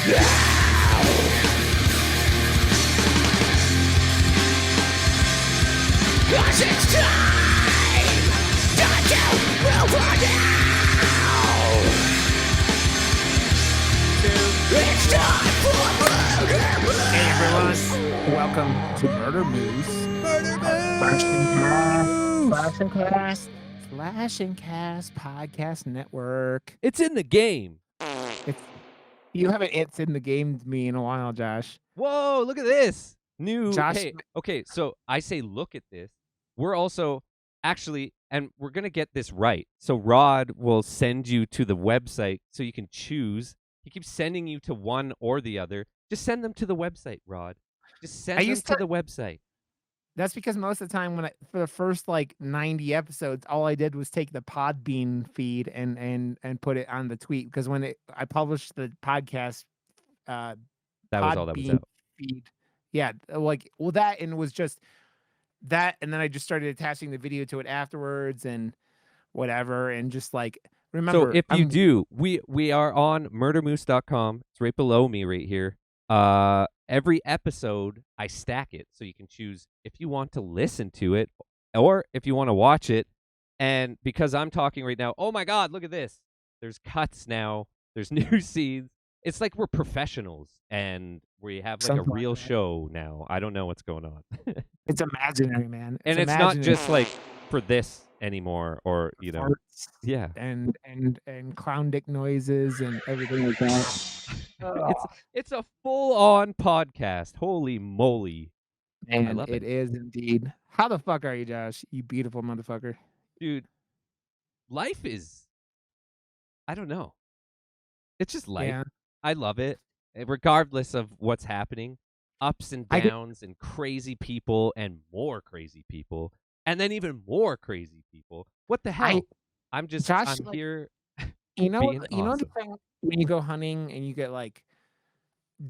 Cause it's time to move on now. It's time for murder. Hey everyone, welcome to Murder Moose. Slash and Cast Podcast Network. It's in the game. You haven't "it's in the game" to me in a while, Josh. Whoa, look at this. Josh- Hey, okay, so I say look at this. We're also actually, and we're going to get this right. So Rod will send you to the website so you can choose. He keeps sending you to one or the other. Just send them to the website, Rod. Just send them to the website. That's because most of the time for the first like 90 episodes, all I did was take the Podbean feed and put it on the tweet, because when I published the podcast, That was all that was out. feed. Yeah, that, and it was just that, and then I just started attaching the video to it afterwards and whatever, and just like remember. So if you do, we are on murdermoose.com. It's right below me right here. Every episode I stack it so you can choose if you want to listen to it or if you want to watch it. And because I'm talking right now, oh my God, look at this. There's cuts now. There's new scenes. It's like we're professionals and we have like a real show now. I don't know what's going on. It's imaginary, man. And it's not just like for this anymore, or farts, yeah, and clown dick noises and everything like that. It's a full-on podcast. Holy moly. And I love it is indeed. How the fuck are you, Josh? You beautiful motherfucker. Dude, life is, I don't know. It's just life. Yeah. I love it, regardless of what's happening. Ups and downs and crazy people and more crazy people and then even more crazy people. What the hell? I'm here. You know being the awesome. thing when you go hunting and you get like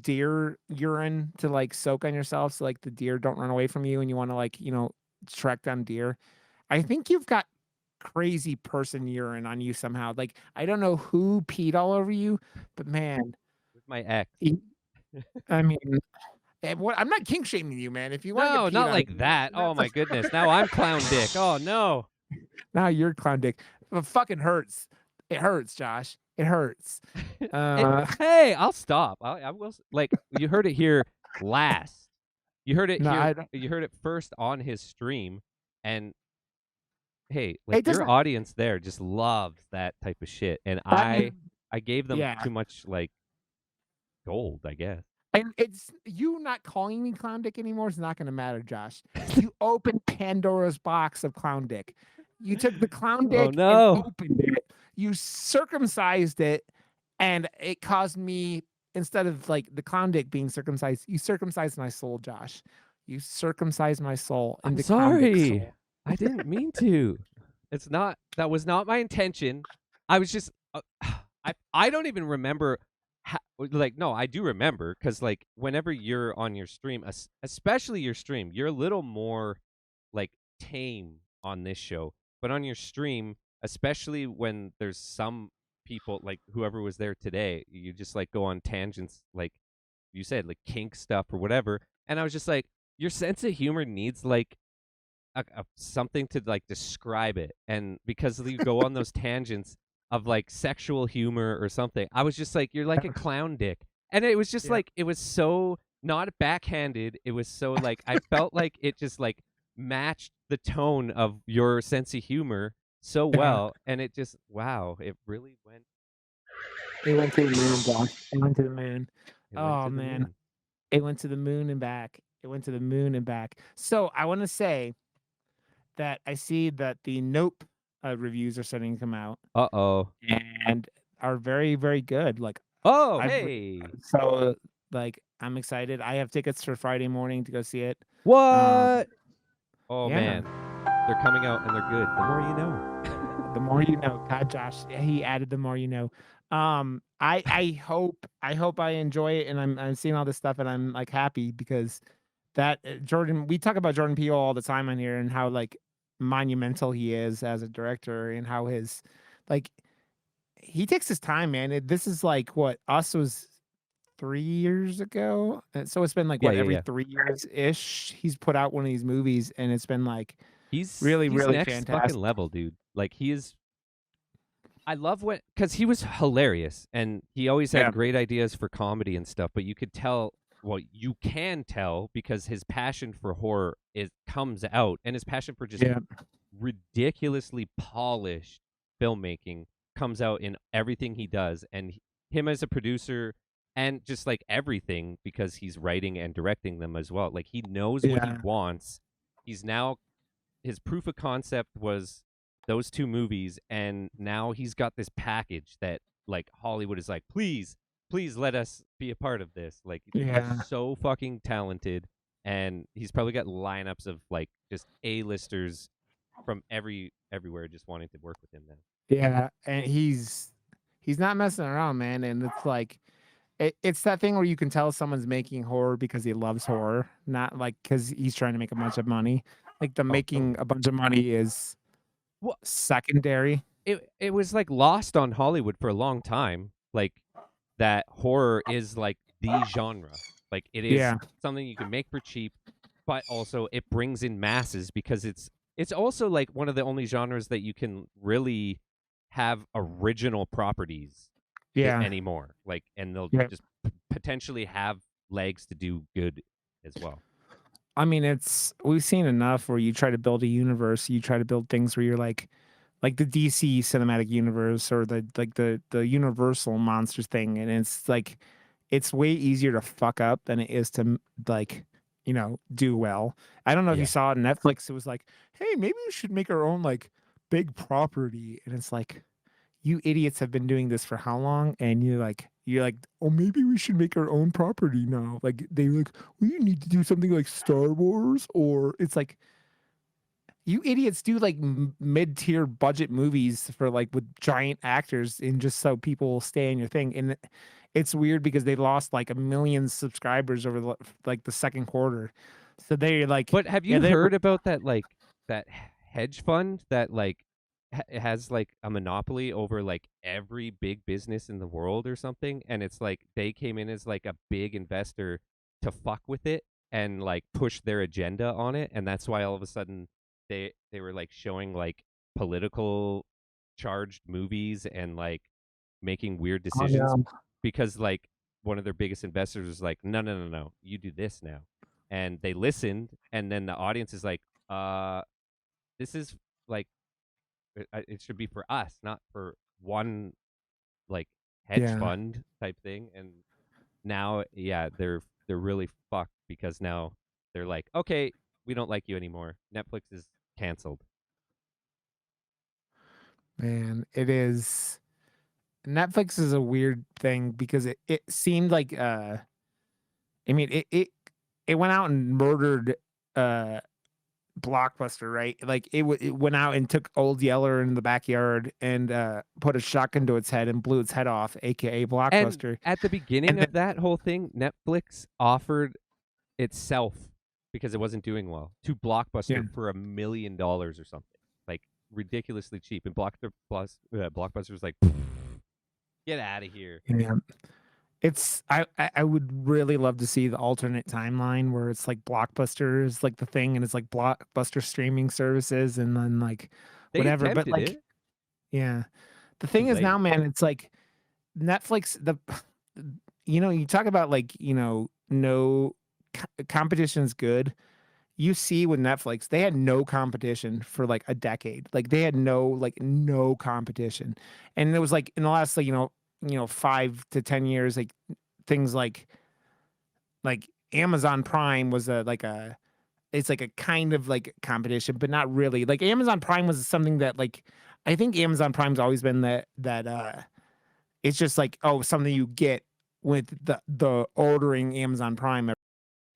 deer urine to like soak on yourself, so like the deer don't run away from you, and you want to like track down deer. I think you've got crazy person urine on you somehow. Like I don't know who peed all over you, but man, My ex. I mean, I'm not kink shaming you, man. If you want, no, not like that. Oh my goodness! Now I'm clown dick. Oh no! Now you're clown dick. It fucking hurts. It hurts, Josh. It hurts. Hey, I'll stop. I will. Like you heard it here last. You heard it here. You heard it first on his stream, and hey, like your audience there just loves that type of shit, and I gave them too much like gold, I guess. And it's you not calling me clown dick anymore is not going to matter, Josh. You opened Pandora's box of clown dick. You took the clown dick and opened it. You circumcised it, and it caused me, instead of like the clown dick being circumcised, you circumcised my soul, Josh. You circumcised my soul. I'm sorry. I didn't mean to. That was not my intention. I was just, I don't even remember. No, I do remember, because like whenever you're on your stream, especially your stream, you're a little more like tame on this show, but on your stream, especially when there's some people like whoever was there today, you just like go on tangents, like you said, like kink stuff or whatever. And I was just like, your sense of humor needs like something to like describe it. And because you go on those tangents of like sexual humor or something, I was just like, you're like a clown dick. And it was just like, it was so not backhanded. It was so like, I felt like it just like matched the tone of your sense of humor so well. And it just, wow, it really went. It went to the moon, Josh. It went to the moon. Oh, man. Moon. It went to the moon and back. It went to the moon and back. So I want to say that I see that the Nope reviews are starting to come out. Uh-oh. And are very, very good. Like, hey. So, like, I'm excited. I have tickets for Friday morning to go see it. What? Man. They're coming out and they're good. The more you know. The more you know. God, Josh, he added the more you know. I hope I enjoy it, and I'm seeing all this stuff, and I'm like happy because that Jordan, we talk about Jordan Peele all the time on here and how like monumental he is as a director, and how his like he takes his time, man. This is like what Us was 3 years ago. And so it's been like Yeah, what, yeah, every yeah. 3 years ish he's put out one of these movies, and it's been like really, He's really next fucking fantastic. level, dude. Like he is. I love when because he was hilarious and he always Yeah. had great ideas for comedy and stuff. But you could tell. Well, you can tell because his passion for horror is comes out, and his passion for just Yeah. ridiculously polished filmmaking comes out in everything he does. And him as a producer and just like everything because he's writing and directing them as well. Like he knows what he Yeah. wants. He's now his proof of concept was those two movies, and now he's got this package that like Hollywood is like, please let us be a part of this. Like he's Yeah. so fucking talented, and he's probably got lineups of like just A-listers from everywhere just wanting to work with him now. Yeah. And he's not messing around, man. And it's like it's that thing where you can tell someone's making horror because he loves horror, not like because he's trying to make a bunch of money. Like the Oh, making totally. a bunch of money is Well, secondary. it was like lost on Hollywood for a long time. Like that horror is like the genre. Like it is Yeah. something you can make for cheap, but also it brings in masses because it's also like one of the only genres that you can really have original properties Yeah. anymore. Like and they'll Yeah. just potentially have legs to do good as well. I mean, we've seen enough where you try to build a universe, you try to build things where you're like the DC cinematic universe or the Universal monsters thing, and it's like it's way easier to fuck up than it is to like do well. I don't know if you Yeah. saw it on Netflix. It was like, hey, maybe we should make our own like big property, and it's like you idiots have been doing this for how long? And you're like, oh, maybe we should make our own property now. Like they were like, well, you need to do something like Star Wars, or it's like you idiots do like mid-tier budget movies for like with giant actors and just so people will stay in your thing. And it's weird because they lost like 1 million subscribers over like the second quarter. So they're like, But have yeah, you they're heard about that like that hedge fund that like has like a monopoly over like every big business in the world or something? And it's like they came in as like a big investor to fuck with it and like push their agenda on it, and that's why all of a sudden they were like showing like political charged movies and like making weird oh decisions no. because like one of their biggest investors was like, no, no, no, no, you do this now. And they listened, and then the audience is like, this is like, it should be for us, not for one like hedge Yeah. fund type thing. And now, yeah, they're really fucked because now they're like, okay, we don't like you anymore. Netflix is canceled. Man, it is. Netflix is a weird thing because it seemed like I mean it went out and murdered uh Blockbuster, right? Like it went out and took Old Yeller in the backyard and put a shotgun to its head and blew its head off, aka And Blockbuster. at the beginning And then of that whole thing, Netflix offered itself because it wasn't doing well to yeah, Blockbuster for $1 million or something, like ridiculously cheap. And Blockbuster was like, get out of here. yeah. It's I would really love to see the alternate timeline where it's like Blockbuster is like the thing and it's like Blockbuster streaming services and then like They whatever. But attempted like it. yeah. The Too thing is now, late. man, it's like Netflix, you talk about like, no competition's good. You see with Netflix, they had no competition for like a decade. Like they had no competition. And it was like in the last like, 5 to 10 years, like things like Amazon Prime was it's like a kind of like competition, but not really. Like Amazon Prime was something that like I think Amazon Prime's always been that it's just like, oh, something you get with the ordering Amazon Prime.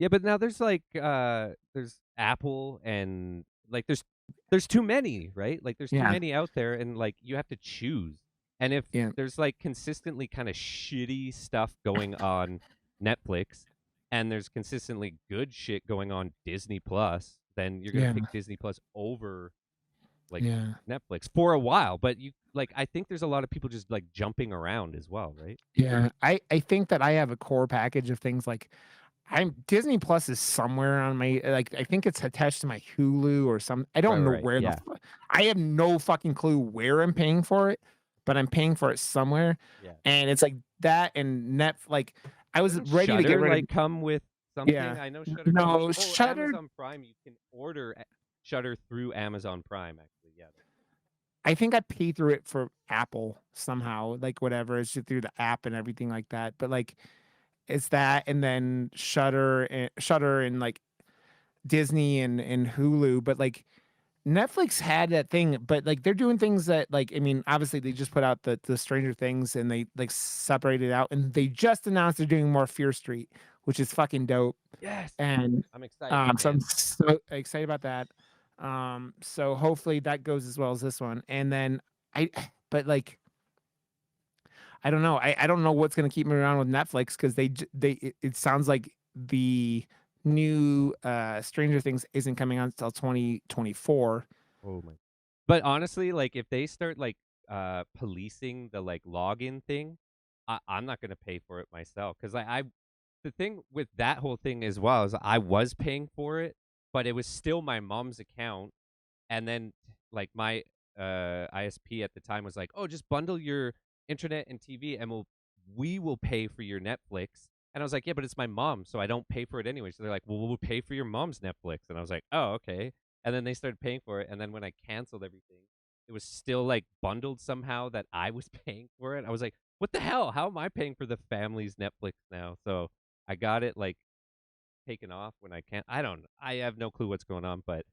Yeah, but now there's like there's Apple and like there's too many, right? Like there's too Yeah. many out there and like you have to choose. And if Yeah. there's like consistently kind of shitty stuff going on Netflix and there's consistently good shit going on Disney Plus, then you're going to Yeah. pick Disney Plus over like Yeah. Netflix for a while, but I think there's a lot of people just like jumping around as well, right? Yeah. I think that I have a core package of things like I'm Disney Plus is somewhere on my like I think it's attached to my Hulu or some I Right, don't know right, where yeah, I have no fucking clue where I'm paying for it, but I'm paying for it somewhere. yeah. And it's like that and like I was Doesn't ready to get Shutter rid of like come with something? yeah. I know Shutter comes. No, Oh, Shutter Amazon Prime. You can order Shutter through Amazon Prime. Actually, yeah. I think I pay through it for Apple somehow, like whatever, it's just through the app and everything like that. But like it's that and then Shutter and like Disney and Hulu, but like Netflix had that thing, but like they're doing things that like I mean, obviously they just put out the Stranger Things and they like separated out and they just announced they're doing more Fear Street, which is fucking dope. Yes, And I'm excited, so I'm man. so excited about that. So hopefully that goes as well as this one. And then I but like I don't know. I don't know what's gonna keep me around with Netflix because it sounds like the new Stranger Things isn't coming out until 2024. Oh my. But honestly, like if they start like policing the like login thing, I'm not gonna pay for it myself because I the thing with that whole thing as well is I was paying for it, but it was still my mom's account. And then like my ISP at the time was like, "Oh, just bundle your internet and TV, and we will pay for your Netflix." And I was like, "Yeah, but it's my mom, so I don't pay for it anyway." So they're like, "Well, we'll pay for your mom's Netflix." And I was like, "Oh, okay." And then they started paying for it, and then when I canceled everything, it was still like bundled somehow that I was paying for it. I was like, "What the hell? How am I paying for the family's Netflix now?" So I got it like taken off when I can't. I have no clue what's going on, but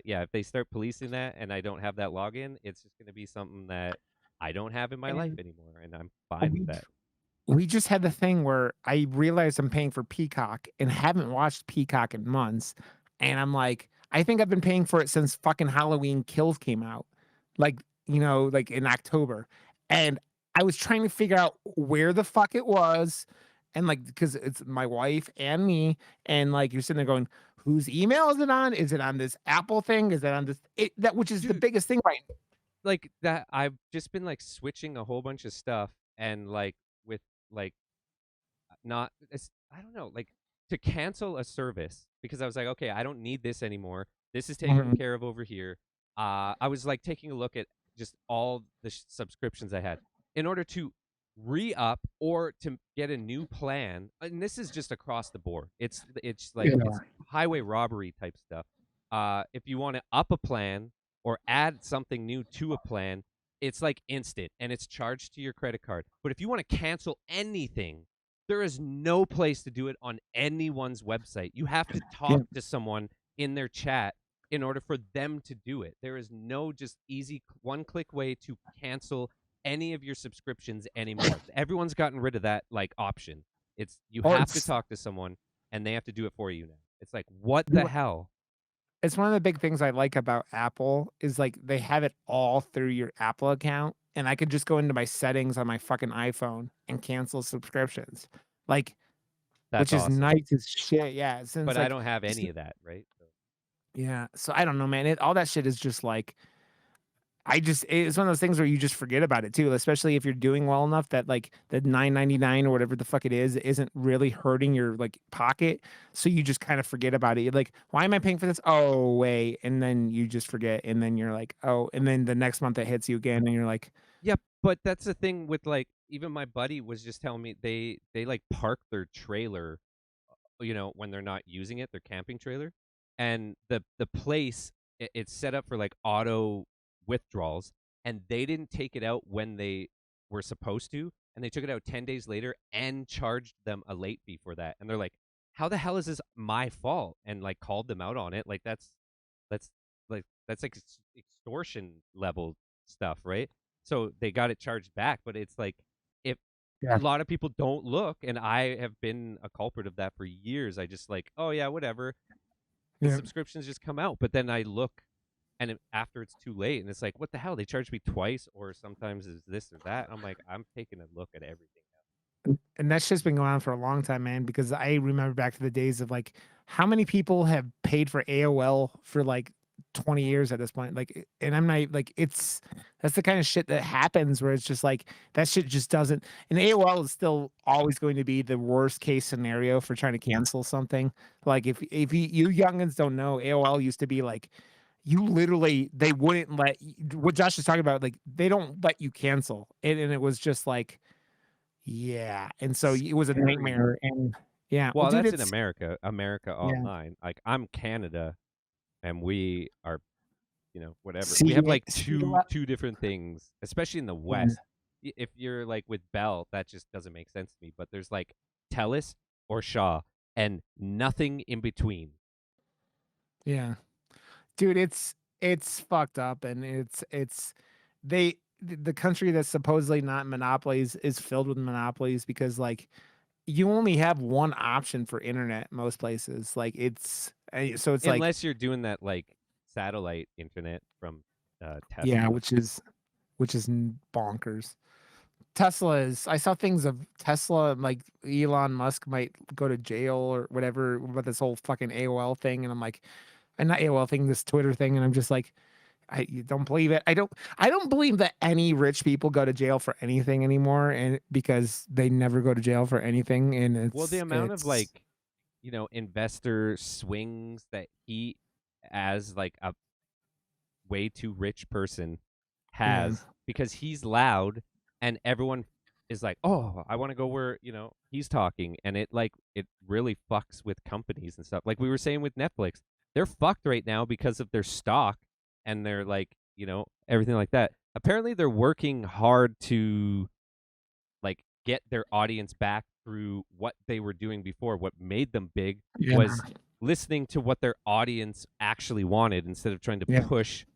yeah, if they start policing that and I don't have that login, it's just going to be something that I don't have in my life And anymore, and I'm fine with we that. we just had the thing where I realized I'm paying for Peacock and haven't watched Peacock in months, and I'm like, I think I've been paying for it since fucking Halloween Kills came out, like like in October, and I was trying to figure out where the fuck it was, and like because it's my wife and me, and like you're sitting there going, whose email is it on? Is it on this Apple thing? Is it on this that which is the Dude, biggest thing right? like that I've just been like switching a whole bunch of stuff and like with like not it's I don't know, like to cancel a service because I was like, okay, I don't need this anymore. This is taken Mhm. care of over here. I was like taking a look at just all the subscriptions I had in order to re-up or to get a new plan. And this is just across the board. It's like it's Yeah. highway robbery type stuff. If you want to up a plan or add something new to a plan, it's like instant and it's charged to your credit card. But if you want to cancel anything, there is no place to do it on anyone's website. You have to Yeah. talk to someone in their chat in order for them to do it. There is no just easy one-click way to cancel any of your subscriptions anymore. Everyone's gotten rid of that like option. It's you Or have to talk to someone and they have to do it for you now. It's like what the it's hell? It's one of the big things I like about Apple is like they have it all through your Apple account, and I could just go into my settings on my fucking iPhone and cancel subscriptions, like That's which is awesome. nice as shit. Yeah, since But I like, don't have s- any of that, right? So, yeah. So I don't know, man. All that shit is just like it's one of those things where you just forget about it too, especially if you're doing well enough that like the 9.99 or whatever the fuck it is isn't really hurting your like pocket. So you just kind of forget about it. You're like, why am I paying for this? Oh, wait. And then you just forget. And then you're like, oh, and then the next month it hits you again. And you're like, yeah, but that's the thing with like even my buddy was just telling me they like park their trailer when they're not using it, their camping trailer, and the place it's set up for like auto withdrawals, and they didn't take it out when they were supposed to, and they took it out 10 days later and charged them a late fee for that, and they're like, how the hell is this my fault? And like called them out on it. Like that's that's like extortion level stuff, right? So they got it charged back, but it's like if a yeah, lot of people don't look, and I have been a culprit of that for years. I just like, oh yeah, whatever. The yeah. subscriptions just come out, but then I look, and after it's too late, and it's like, what the hell? They charged me twice, or sometimes is this or that. I'm like, I'm taking a look at everything And that's just been going on for a long time, man, because I remember back to the days of like how many people have paid for AOL for like 20 years at this point. Like, and I'm not like, that's the kind of shit that happens where it's just like that shit just doesn't. And AOL is still always going to be the worst case scenario for trying to cancel something. Like, if you youngins don't know, AOL used to be like, you literally, they wouldn't let what Josh is talking about. Like, they don't let you cancel it, and it was just like, yeah. And so it was a Scary. nightmare. And yeah, Well, dude, that's in it's America yeah. Online. Like I'm Canada, and we are, whatever. We See, have like see two different things, especially in the yeah. West. If you're like with Bell, that just doesn't make sense to me. But there's like Telus or Shaw, and nothing in between. Yeah. Dude, it's fucked up, and the country that's supposedly not monopolies is filled with monopolies because like you only have one option for internet most places. Like so it's like Unless you're doing that like satellite internet from yeah, Tesla. which is bonkers. Tesla is I saw things of Tesla like Elon Musk might go to jail or whatever with this whole fucking AOL thing, and I'm like, and not AOL thing, this Twitter thing, and I'm just like, you don't believe it. I don't believe that any rich people go to jail for anything anymore, and because they never go to jail for anything, and Well, the amount of it's like, investor swings that he, as like a way too rich person, yeah, has because he's loud and everyone is like, "Oh, I want to go where, he's talking." And it really fucks with companies and stuff. Like we were saying with Netflix, they're fucked right now because of their stock and their like, everything like that. Apparently they're working hard to like get their audience back through what they were doing before. What made them big yeah, was listening to what their audience actually wanted instead of trying to yeah, push,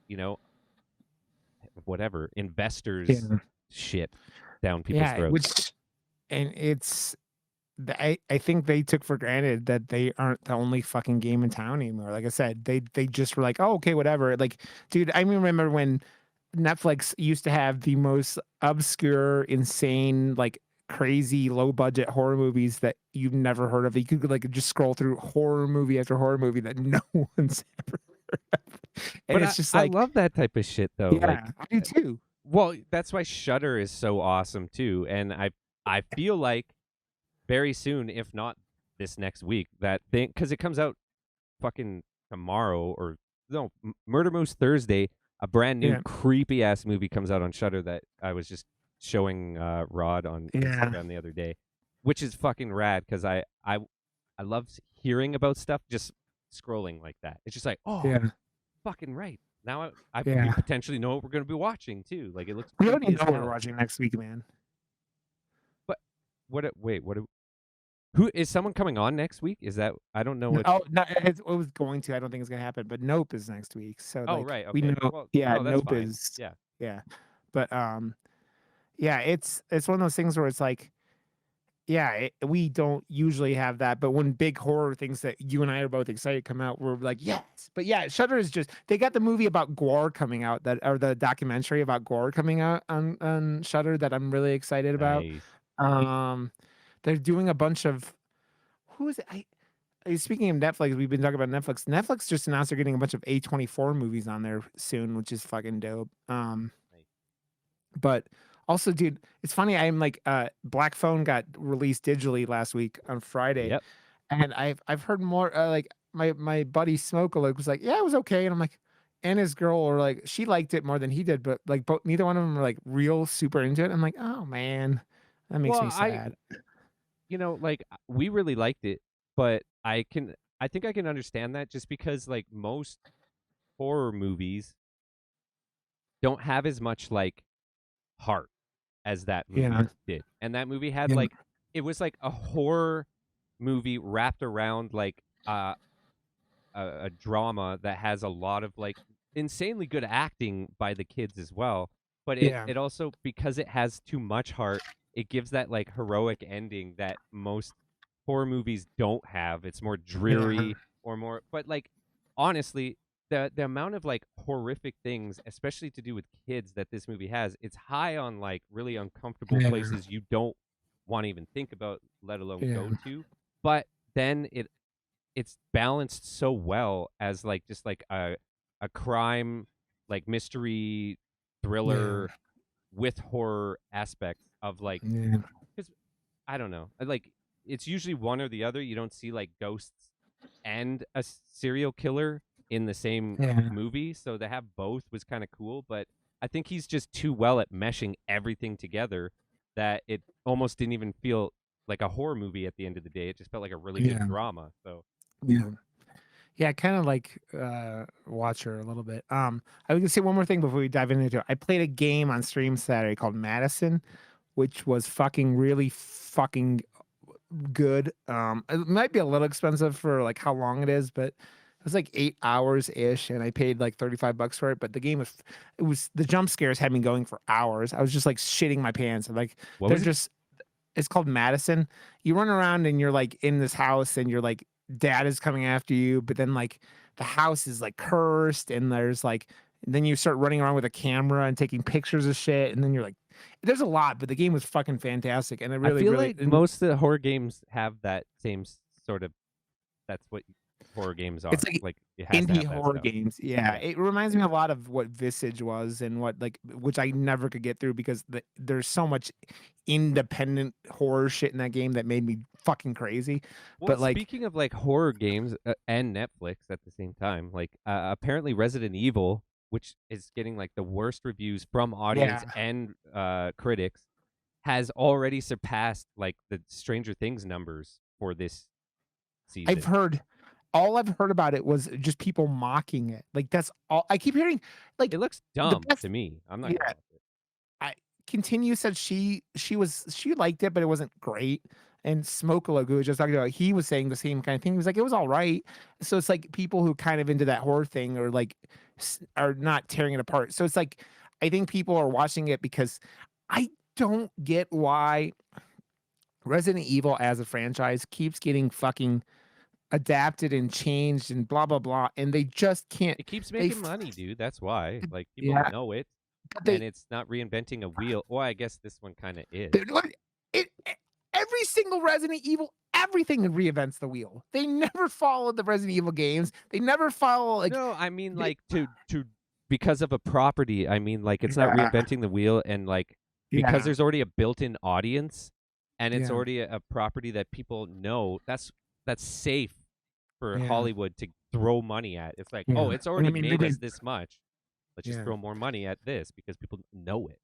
you know, whatever investors yeah, shit down people's yeah. throats. Which and I think they took for granted that they aren't the only fucking game in town anymore. Like I said, they just were like, oh, okay, whatever. Like, dude, I remember when Netflix used to have the most obscure, insane, like crazy low budget horror movies that you've never heard of. You could like just scroll through horror movie after horror movie that no one's ever heard of. And But it's just I like, love that type of shit though. yeah, Like, I do too. well, that's why Shudder is so awesome too. And I feel like very soon, if not this next week, that thing because it comes out fucking tomorrow or no Murder Moose Thursday. A brand new Yeah, creepy ass movie comes out on Shudder that I was just showing Rod on yeah, Instagram the other day, which is fucking rad because I love hearing about stuff just scrolling like that. It's just like, oh, yeah, fucking right. Now we yeah. potentially know what we're gonna be watching too. Like it looks We already creepy know as what we're hell. watching next week, man. But wait, who is someone coming on next week? Is that I don't know what. Oh, no, it was going to. I don't think it's gonna happen. But Nope is next week, so Oh like right, we okay. know. Well, Yeah, no, that's Nope fine. is. Yeah. Yeah, but yeah, it's one of those things where it's like, yeah, we don't usually have that, but when big horror things that you and I are both excited come out, we're like, yes. But yeah, Shudder is just they got the movie about gore coming out that or the documentary about gore coming out on Shudder that I'm really excited about. Nice. Um, they're doing a bunch of who is it? Speaking of Netflix, we've been talking about Netflix. Netflix just announced they're getting a bunch of A24 movies on there soon, which is fucking dope. Nice. But also, dude, it's funny. I'm like, Black Phone got released digitally last week on Friday, Yep. and I've heard more. Like my buddy Smoke was like, yeah, it was okay, and I'm like, and his girl were like, she liked it more than he did, but like, both neither one of them were like real super into it. I'm like, oh man, that makes Well, me sad. like we really liked it, but I think I can understand that just because like most horror movies don't have as much like heart as that Yeah, movie did. And that movie had yeah, like it was like a horror movie wrapped around like a drama that has a lot of like insanely good acting by the kids as well. But yeah, it also because it has too much heart, it gives that like heroic ending that most horror movies don't have. It's more yeah, dreary or more but like honestly, the amount of like horrific things, especially to do with kids that this movie has, it's high on like really uncomfortable yeah, places you don't want to even think about, let alone yeah. go to. But then it it's balanced so well as like just like a crime, like mystery Yeah. thriller with horror aspects of like, Yeah. because I don't know, like it's usually one or the other. You don't see like ghosts and a serial killer in the same Yeah. movie, so to have both was kind of cool. But I think he's just too well at meshing everything together that it almost didn't even feel like a horror movie at the end of the day. It just felt like a really good Yeah. drama. So Yeah. Yeah, I kind of like Watcher a little bit. I was gonna say one more thing before we dive into it. I played a game on stream Saturday called Madison, which was fucking really fucking good. It might be a little expensive for like how long it is, but it was like 8 hours ish, and I paid like $35 for it. But the game was, it was the jump scares had me going for hours. I was just like shitting my pants. And like what they're was it? just, it's called Madison. You run around and you're like in this house, and you're like dad is coming after you, but then like the house is like cursed, and there's like then you start running around with a camera and taking pictures of shit, and then you're like, there's a lot, but the game was fucking fantastic, and it I really, feel really, like and most of the horror games have that same sort of. That's what horror games it's are. like Like it has to indie have that horror stuff. games. Yeah, Yeah. it reminds me a lot of what Visage was, and what like which I never could get through because there's so much independent horror shit in that game that made me fucking crazy. Well, But like, speaking of like horror games and Netflix at the same time, like apparently Resident Evil, which is getting like the worst reviews from audience yeah, and critics, has already surpassed like the Stranger Things numbers for this I've season. heard all I've heard about it was just people mocking it. Like that's all I keep hearing. Like It looks the dumb best, to me. I'm not gonna yeah. lie. I Continue said she liked it, but it wasn't great. And Smoke who was just talking about, he was saying the same kind of thing. He was like, it was all right. So it's like people who kind of into that horror thing or like are not tearing it apart. So it's like I think people are watching it because I don't get why Resident Evil as a franchise keeps getting fucking adapted and changed and blah blah blah, and they just can't. It keeps They making money, dude. That's why. Like people yeah, know it, but and it's not reinventing a wheel. Well, I guess this one kind of is. it every single Resident Evil, everything reinvents the wheel. They never follow the Resident Evil games. They never follow like No, I mean they, like to because of a property. I mean like it's not yeah, reinventing the wheel, and like because yeah, there's already a built-in audience, and it's yeah, already a property that people know. That's safe for yeah, Hollywood to throw money at. It's like, oh, yeah. it's And I already mean, they made made us this much. Let's just yeah, throw more money at this because people know it.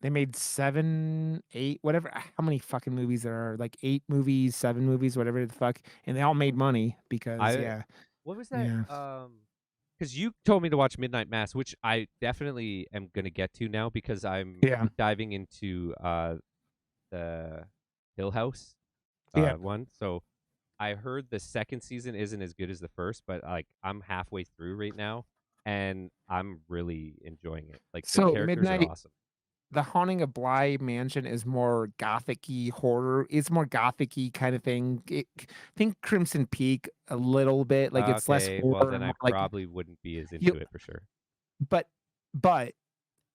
they made 7, 8, whatever. How many fucking movies there are? Like 8 movies, 7 movies, whatever the fuck, and they all made money because I yeah, what was that? yeah, Because you told me to watch Midnight Mass, which I definitely am gonna get to now because I'm yeah, diving into the Hill House yeah. one. So I heard the second season isn't as good as the first, but like I'm halfway through right now, and I'm really enjoying it. Like the So characters are Midnight, awesome. The Haunting of Bly Mansion is more gothic-y horror. It's more gothic-y kind of thing. Think Crimson Peak a little bit. Like it's less Okay, well horror then and I more like probably wouldn't be as you. into it for sure. But but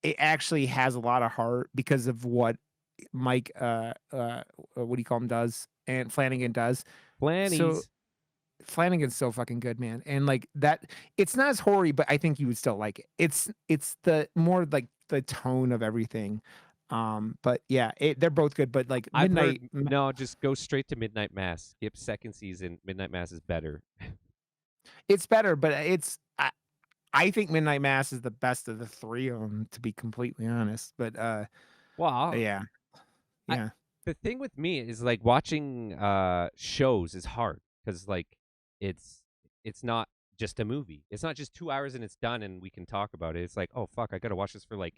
it actually has a lot of heart because of what Mike what do you call him does and Flanagan does. So Flannies. Flanagan's so fucking good, man. And like that, it's not as hoary, but I think you would still like it. It's the more like the tone of everything. But yeah, they're both good. But like I've Midnight, heard no, just go straight to Midnight Mass. Skip second season. Midnight Mass is better. it's better, but I think Midnight Mass is the best of the three of them, to be completely honest. But Well, yeah, I yeah, the thing with me is like watching shows is hard because like it's it's not just a movie. It's not just 2 hours and it's done and we can talk about it. It's like, oh fuck, I gotta watch this for like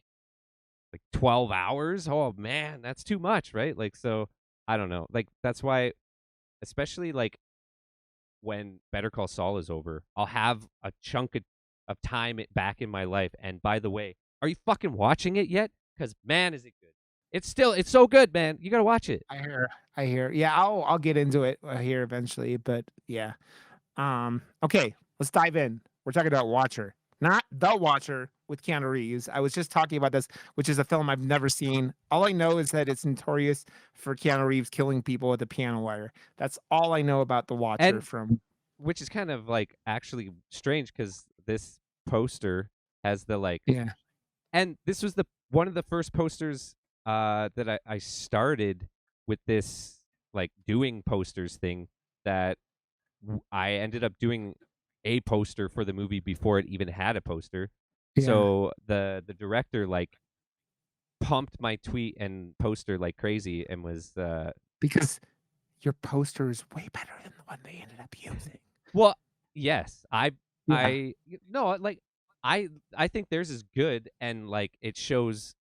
12 hours. Oh man, that's too much, right? Like so I don't know. Like that's why especially like when Better Call Saul is over, I'll have a chunk of time back in my life. And by the way, are you fucking watching it yet? Because man, is it good! It's so good, man. You gotta watch it. I hear. Yeah, I'll get into it here eventually. But yeah, okay, let's dive in. We're talking about Watcher, not The Watcher with Keanu Reeves. I was just talking about this, which is a film I've never seen. All I know is that it's notorious for Keanu Reeves killing people with a piano wire. That's all I know about The Watcher And from. which is kind of like actually strange because this poster has the like, Yeah. and this was the one of the first posters that I started with this like doing posters thing that I ended up doing a poster for the movie before it even had a poster. Yeah. So the director like pumped my tweet and poster like crazy and was Because your poster is way better than the one they ended up using. well, yes, Yeah. no, like I think theirs is good and like it shows,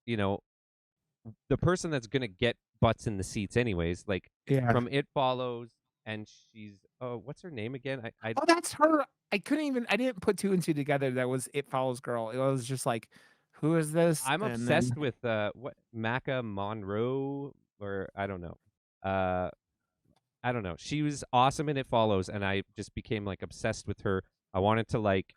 the person that's gonna get butts in the seats anyways, like Yeah. from It Follows, and she's what's her name again? I Oh, that's her. I didn't put two and two together. That was It Follows Girl. It was just like, who is this? I'm And then obsessed with what Maca Monroe, or Uh I don't know. She was awesome in It Follows, and I just became like obsessed with her. I wanted to like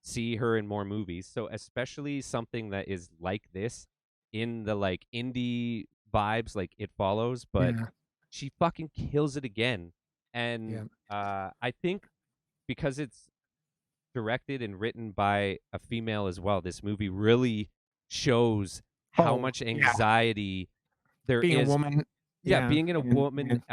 see her in more movies. So especially something that is like this in the like indie vibes, like It Follows, but yeah, she fucking kills it again. yeah. And I think because it's directed and written by a female as well, this movie really shows how Oh, much yeah. anxiety there Being a is. woman. Yeah, Yeah. being in a And, woman,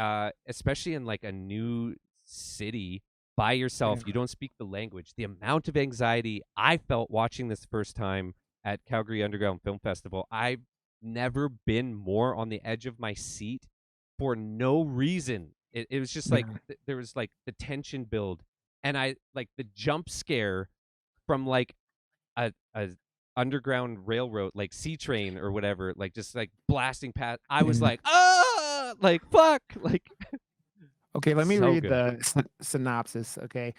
especially in like a new city by yeah. yourself, you don't speak the language. The amount of anxiety I felt watching this first time at Calgary Underground Film Festival, I've never been more on the edge of my seat for no reason. It was just like Yeah. there was like the tension build, and I like the jump scare from like a underground railroad, like C train or whatever, like just like blasting past. I was Yeah. like, ah, like fuck, like Okay, let me so read good. the synopsis. Okay.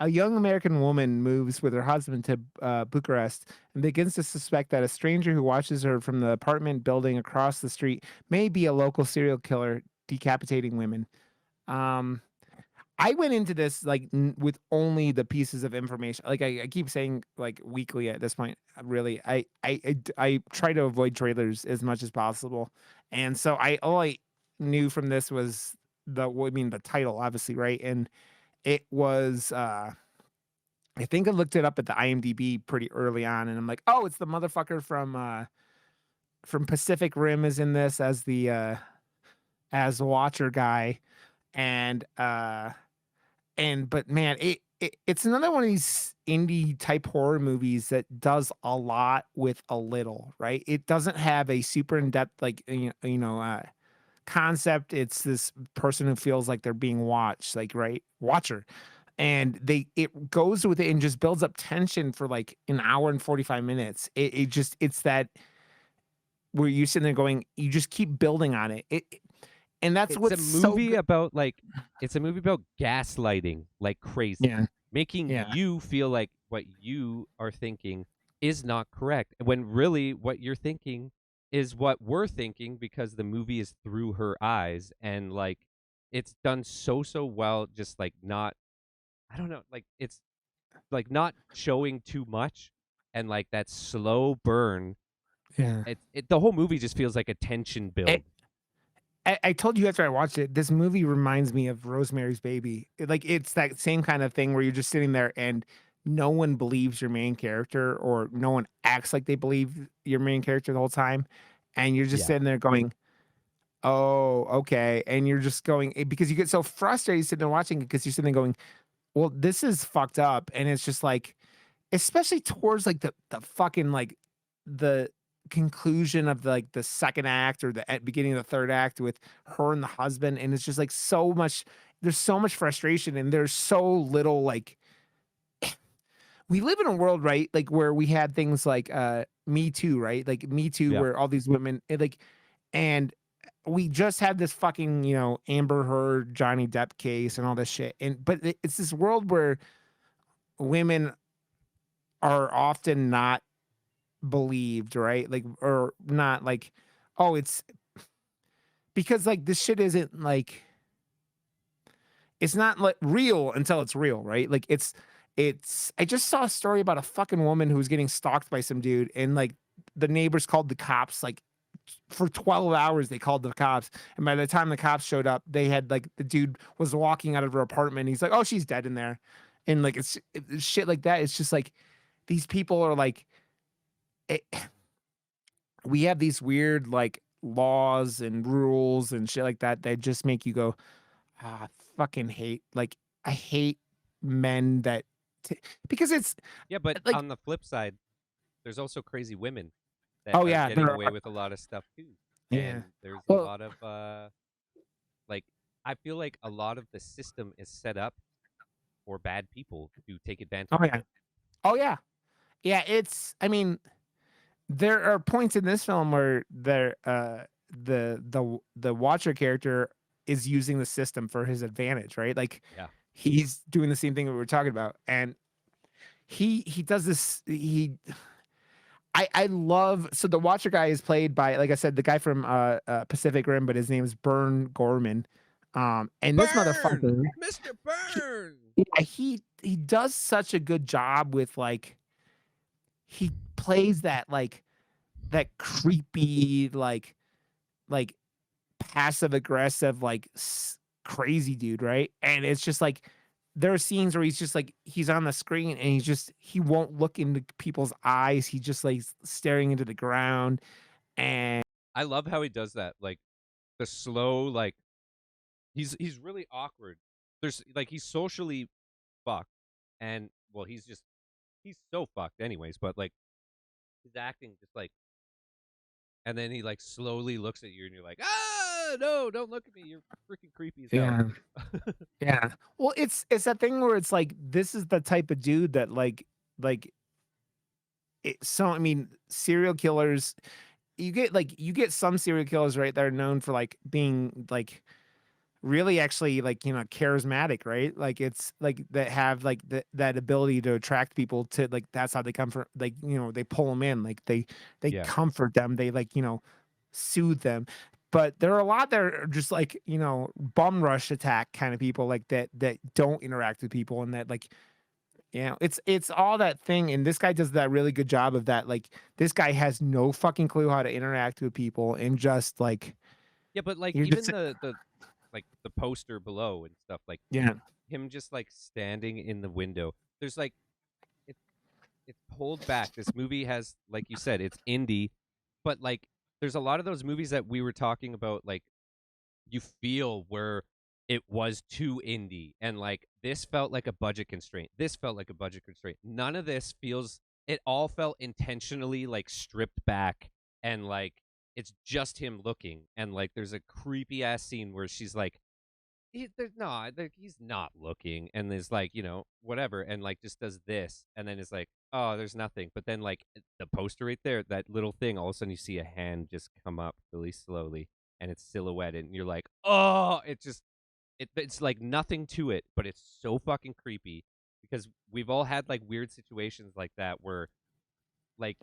A young American woman moves with her husband to Bucharest and begins to suspect that a stranger who watches her from the apartment building across the street may be a local serial killer decapitating women. Um, I went into this like with only the pieces of information. Like I keep saying, like weekly at this point. Really, I try to avoid trailers as much as possible, and so I all I knew from this was the title, obviously, right? And it was I think I looked it up at the IMDb pretty early on, and I'm like, oh, it's the motherfucker from Pacific Rim is in this as the Watcher guy, and but man, it's another one of these indie type horror movies that does a lot with a little, right? It doesn't have a super in depth like concept. It's this person who feels like they're being watched, like right watcher, and it goes with it and just builds up tension for like an hour and 45 minutes. It's that where you sitting there going, you just keep building on it. And that's It's a what's so movie good. about like it's a movie about gaslighting like crazy, Yeah, making yeah, you feel like what you are thinking is not correct when really what you're thinking is what we're thinking because the movie is through her eyes and like it's done so well just like not I don't know like it's like not showing too much and like that slow burn yeah. the whole movie just feels like a tension build. I told you after I watched it, this movie reminds me of Rosemary's Baby. Like it's that same kind of thing where you're just sitting there and no one believes your main character or no one acts like they believe your main character the whole time. And you're just Yeah. sitting there going, oh, okay. And you're just going because you get so frustrated sitting there watching it because you're sitting there going, well, this is fucked up. And it's just like, especially towards like the fucking like the conclusion of the second act or the beginning of the third act with her and the husband, and it's just like there's so much frustration and there's so little like we live in a world, right, like where we had things like Me Too, right, like Me Too Yeah. where all these women like and we just had this fucking Amber Heard Johnny Depp case and all this shit, and but it's this world where women are often not believed, right? Like, or not like, oh, it's because like this shit isn't like, it's not like real until it's real, right? Like, I just saw a story about a fucking woman who was getting stalked by some dude, and like the neighbors called the cops like for 12 hours they called the cops, and by the time the cops showed up, they had like the dude was walking out of her apartment. He's like, "Oh, she's dead in there," and like it's shit like that. It's just like these people are like, it, we have these weird like laws and rules and shit like that that just make you go, ah, fucking hate. Like I hate men that because it's Yeah, but like, on the flip side, there's also crazy women that oh are yeah, getting there away are, with a lot of stuff too. yeah. And there's a Well, lot of like I feel like a lot of the system is set up for bad people to take advantage oh of yeah, it. oh yeah, yeah. It's, I mean, there are points in this film where the watcher character is using the system for his advantage, right? Like Yeah. he's doing the same thing that we were talking about, and he does this. I love, so the watcher guy is played by, like I said, the guy from Pacific Rim, but his name is Bern Gorman. And this Burn! motherfucker, Mr. he, Burn! yeah, he does such a good job with like he plays that like that creepy like passive aggressive like crazy dude, right? And it's just like there are scenes where he's just like he's on the screen and he won't look into people's eyes. He just like staring into the ground. And I love how he does that. Like the slow, like he's really awkward. There's like he's socially fucked, and well, he's so fucked anyways. But like his acting, just like, and then he like slowly looks at you, and you're like, ah, no, don't look at me. You're freaking creepy as hell. yeah, yeah. Well, it's that thing where it's like this is the type of dude that like so I mean serial killers, you get some serial killers, right, that are known for like being like really actually like, charismatic, right? Like it's like that have like that ability to attract people to like that's how they come from, like, they pull them in, like they Yeah, comfort them, they like, soothe them. But there are a lot that are just like, bum rush attack kind of people like that don't interact with people and that like, it's all that thing, and this guy does that really good job of that. Like this guy has no fucking clue how to interact with people and just like yeah, but like you're even just the like the poster below and stuff, like yeah. him just like standing in the window. There's like it's it's pulled back. This movie has, like you said, it's indie, but like there's a lot of those movies that we were talking about, like you feel where it was too indie, and like this felt like a budget constraint. This felt like a budget constraint. None of this feels. It all felt intentionally like stripped back, and like it's just him looking, and like there's a creepy ass scene where she's like no, like, he's not looking, and there's like whatever, and like just does this, and then it's like, oh, there's nothing, but then like the poster right there, that little thing, all of a sudden you see a hand just come up really slowly, and it's silhouetted, and you're like, oh, it's like nothing to it, but it's so fucking creepy because we've all had like weird situations like that where like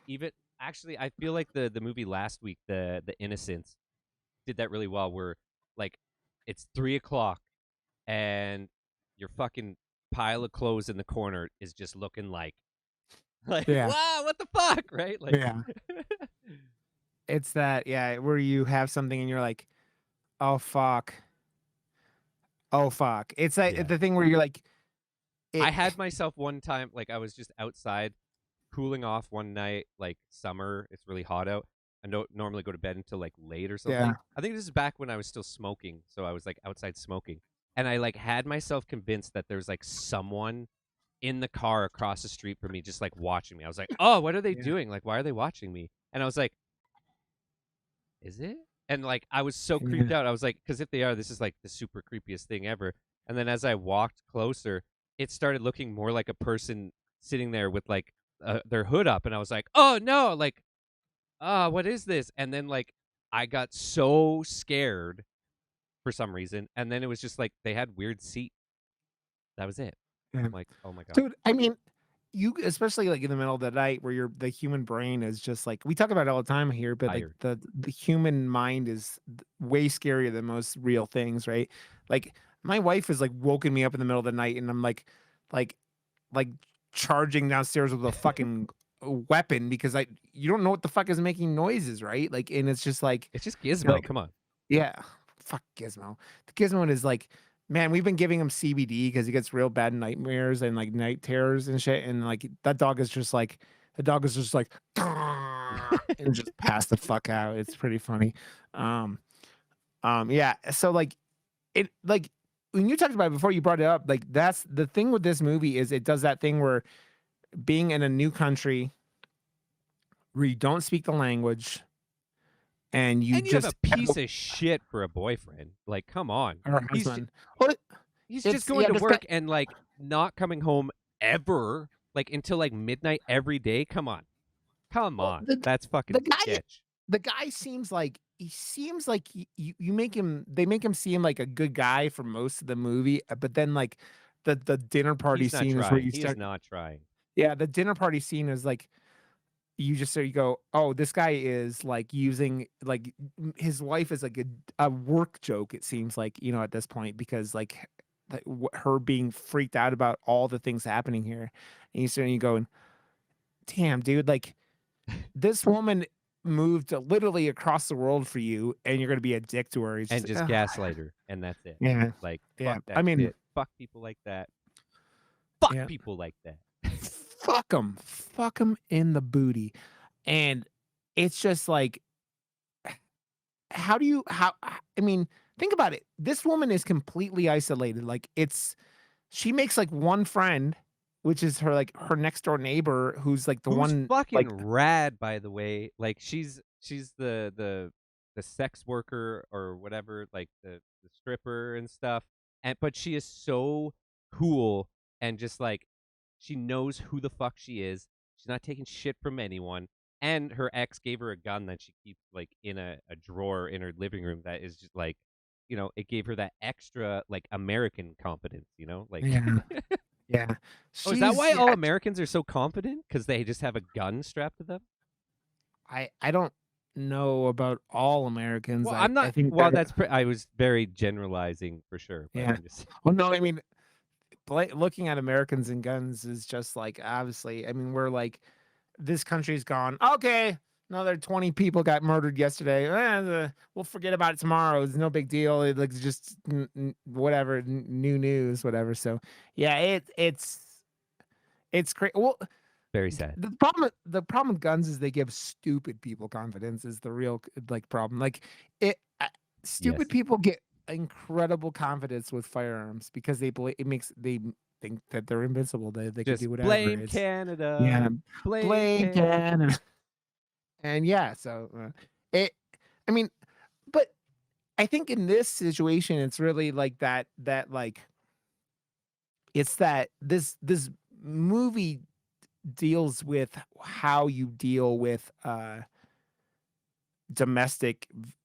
even actually I feel like the movie last week, the Innocents, did that really well where like it's 3 o'clock and your fucking pile of clothes in the corner is just looking like Yeah. wow, what the fuck, right? Like Yeah. It's that, yeah, where you have something and you're like, "Oh, fuck. Oh, fuck." It's like yeah. the thing where you're like, I it had myself one time, like I was just outside cooling off one night, like summer, it's really hot out. I don't normally go to bed until like late or yeah. something. I think this is back when I was still smoking, so I was like outside smoking. And I like had myself convinced that there's like someone in the car across the street from me just like watching me. I was like, "Oh, what are they Yeah. doing? Like why are they watching me?" And I was like, "Is it?" And like I was so Yeah. creeped out. I was like, "Cuz if they are, this is like the super creepiest thing ever." And then as I walked closer, it started looking more like a person sitting there with like their hood up, and I was like, "Oh no, like what is this?" And then like I got so scared for some reason, and then it was just like they had weird seat. That was it. Yeah. I'm like, "Oh my god." Dude, I mean, you especially like in the middle of the night where the human brain is just like we talk about it all the time here, but like Tired. the human mind is way scarier than most real things, right? Like my wife has like woken me up in the middle of the night and I'm like like charging downstairs with a fucking weapon because you don't know what the fuck is making noises, right? Like, and it's just like It's just you're Gizmo. like, Come on. yeah, fuck Gizmo. The Gizmo is like, man, we've been giving him CBD because he gets real bad nightmares and like night terrors and shit, and like that dog is just like and just pass the fuck out. It's pretty funny. Um, yeah. So like it like when you talked about it before you brought it up, like that's the thing with this movie is it does that thing where being in a new country where you don't speak the language and you And you have a just have piece of shit for a boyfriend. Like, come on. her husband. Well, He's it's just going to this guy, work and like not coming home ever, like until like midnight every day. Come on. Come well, on. That's the fucking guy sketch. the guy seems like you make him they make him seem like a good guy for most of the movie, but then like the dinner party He's not scene is where trying. you He is start. not trying. Yeah, the dinner party scene is like you go, oh, this guy is like using like his wife is like a work joke. It seems like at this point because like her being freaked out about all the things happening here, and you going, damn, dude, like this woman moved literally across the world for you, and you're gonna be a dick to her. He's And just just like, gaslight her. And that's it. yeah, Like, yeah. fuck I that mean, shit. Fuck people like that. Fuck yeah, people like that. fuck them in the booty, and it's just like, how do you how? I mean, think about it. This woman is completely isolated. Like she makes like one friend, which is her like her next door neighbor, who's like the Who's one fucking like rad, by the way. Like she's the sex worker or whatever, like the stripper and stuff. And but she is so cool and just like she knows who the fuck she is. She's not taking shit from anyone. And her ex gave her a gun that she keeps like in a drawer in her living room that is just like, it gave her that extra like American confidence, like yeah. Yeah. oh, is that She's why yeah, all Americans are so confident? Because they just have a gun strapped to them? I don't know about all Americans. Well, I'm I not. think Well, that I was very generalizing for sure, but yeah. I'm just Well, no, I mean, looking at Americans and guns is just like obviously. I mean, we're like this country's gone. Okay, another 20 people got murdered yesterday. We'll forget about it tomorrow. It's no big deal. It like just whatever, new news, whatever. So yeah, it's crazy. Well, very sad. the problem with guns is they give stupid people confidence is the real like problem. Like Yes. stupid people get incredible confidence with firearms because they think that they're invincible. They can Just do whatever. blame It's yeah, Canada. Blame blame Canada. can and yeah. So it. I mean, but I think in this situation, it's really like that like it's that this movie deals with how you deal with I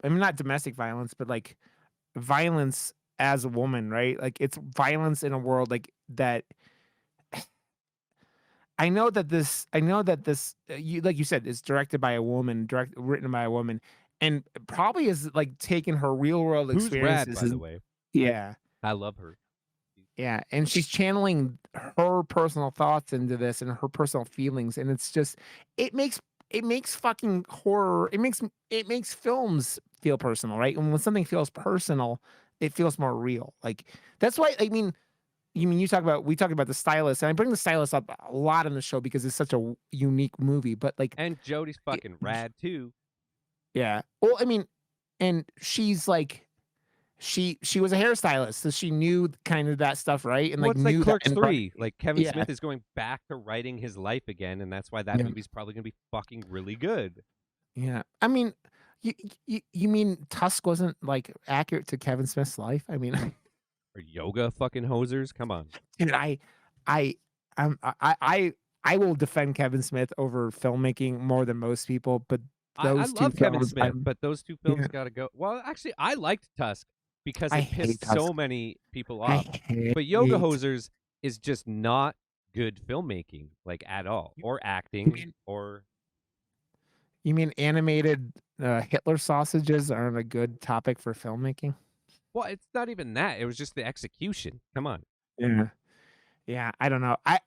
mean not domestic violence, but like violence as a woman, right? Like it's violence in a world like that. I know that this you like you said it's directed by a woman, written by a woman, and probably is like taking her real world Who's rad, experiences by the and way? yeah. I love her. Yeah, and she's channeling her personal thoughts into this and her personal feelings, and it's just it makes it makes fucking horror. It makes films feel personal, right? And when something feels personal, it feels more real. Like that's why I mean, you talk about we talk about the stylist, and I bring the stylist up a lot in the show because it's such a unique movie. But like, And Jodie's it, fucking rad too. yeah, well, I mean, and she's like she was a hairstylist, so she knew kind of that stuff, right? And Well, like it's like knew that Clerks and 3. Like Kevin yeah, Smith is going back to writing his life again, and that's why that yeah, movie's probably gonna be fucking really good. yeah. I mean, you mean Tusk wasn't like accurate to Kevin Smith's life? I mean, Or yoga fucking hosers. Come on. dude, I, I will defend Kevin Smith over filmmaking more than most people, but I those two love Kevin films, Smith, but those two films yeah, gotta go. Well, actually, I liked Tusk because I it hate pissed so Tusk. many people I off. hate. But Yoga Hosers is just not good filmmaking, like at all, or You acting, mean or you mean animated Hitler sausages aren't a good topic for filmmaking? well, it's not even that. It was just the execution. Come on. Yeah, Yeah, I don't know. I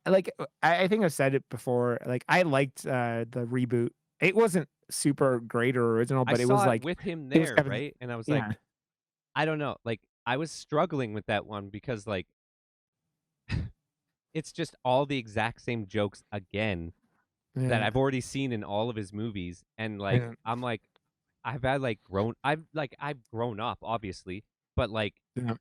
think I've said it before. Like I liked the reboot. It wasn't super great or original, I but it was saw it like with him it was there, Kevin. right? And I was like, Yeah, I don't know. Like I was struggling with that one because like it's just all the exact same jokes again that yeah, I've already seen in all of his movies, and like yeah, I'm like I've grown up obviously, but like yeah,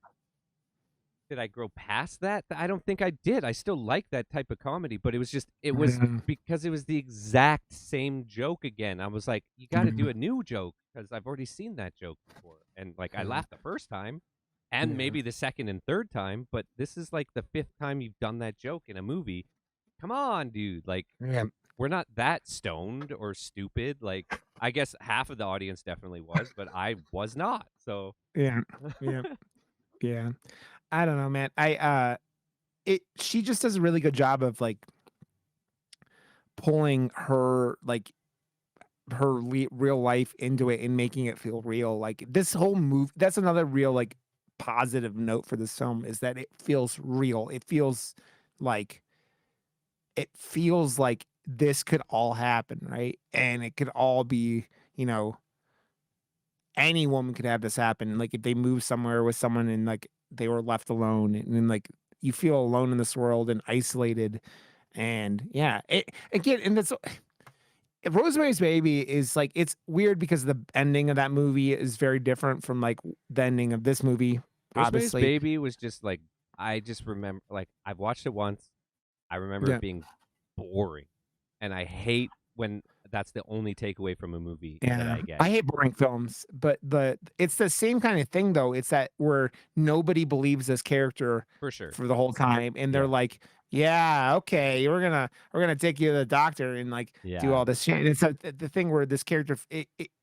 did I grow past that? I don't think I did. I still like that type of comedy, but it was yeah, because it was the exact same joke again. I was like, you got to do a new joke because I've already seen that joke before. And like I yeah, laughed the first time and yeah, maybe the second and third time, but this is like the fifth time you've done that joke in a movie. Come on, dude. Like yeah, we're not that stoned or stupid. Like I guess half of the audience definitely was, but I was not. So yeah, yeah, yeah. I don't know, man. She just does a really good job of like pulling her real life into it and making it feel real. Like this whole move, that's another real like positive note for this film is that it feels real. Like it feels like this could all happen, right? And it could all be, you know, any woman could have this happen. Like if they move somewhere with someone and like they were left alone and then like you feel alone in this world and isolated. And yeah, it again, and that's Rosemary's Baby is like it's weird because the ending of that movie is very different from like the ending of this movie, Rosemary's obviously. Baby was just like I just remember like I've watched it once. I remember it Yeah. being boring, and I hate when that's the only takeaway from a movie that Yeah. I get. I hate boring films, but it's the same kind of thing though. It's that where nobody believes this character For sure. for the whole time and they're Yeah. like, "Yeah, okay, we're gonna take you to the doctor and like do Yeah. all this shit." And it's the thing where this character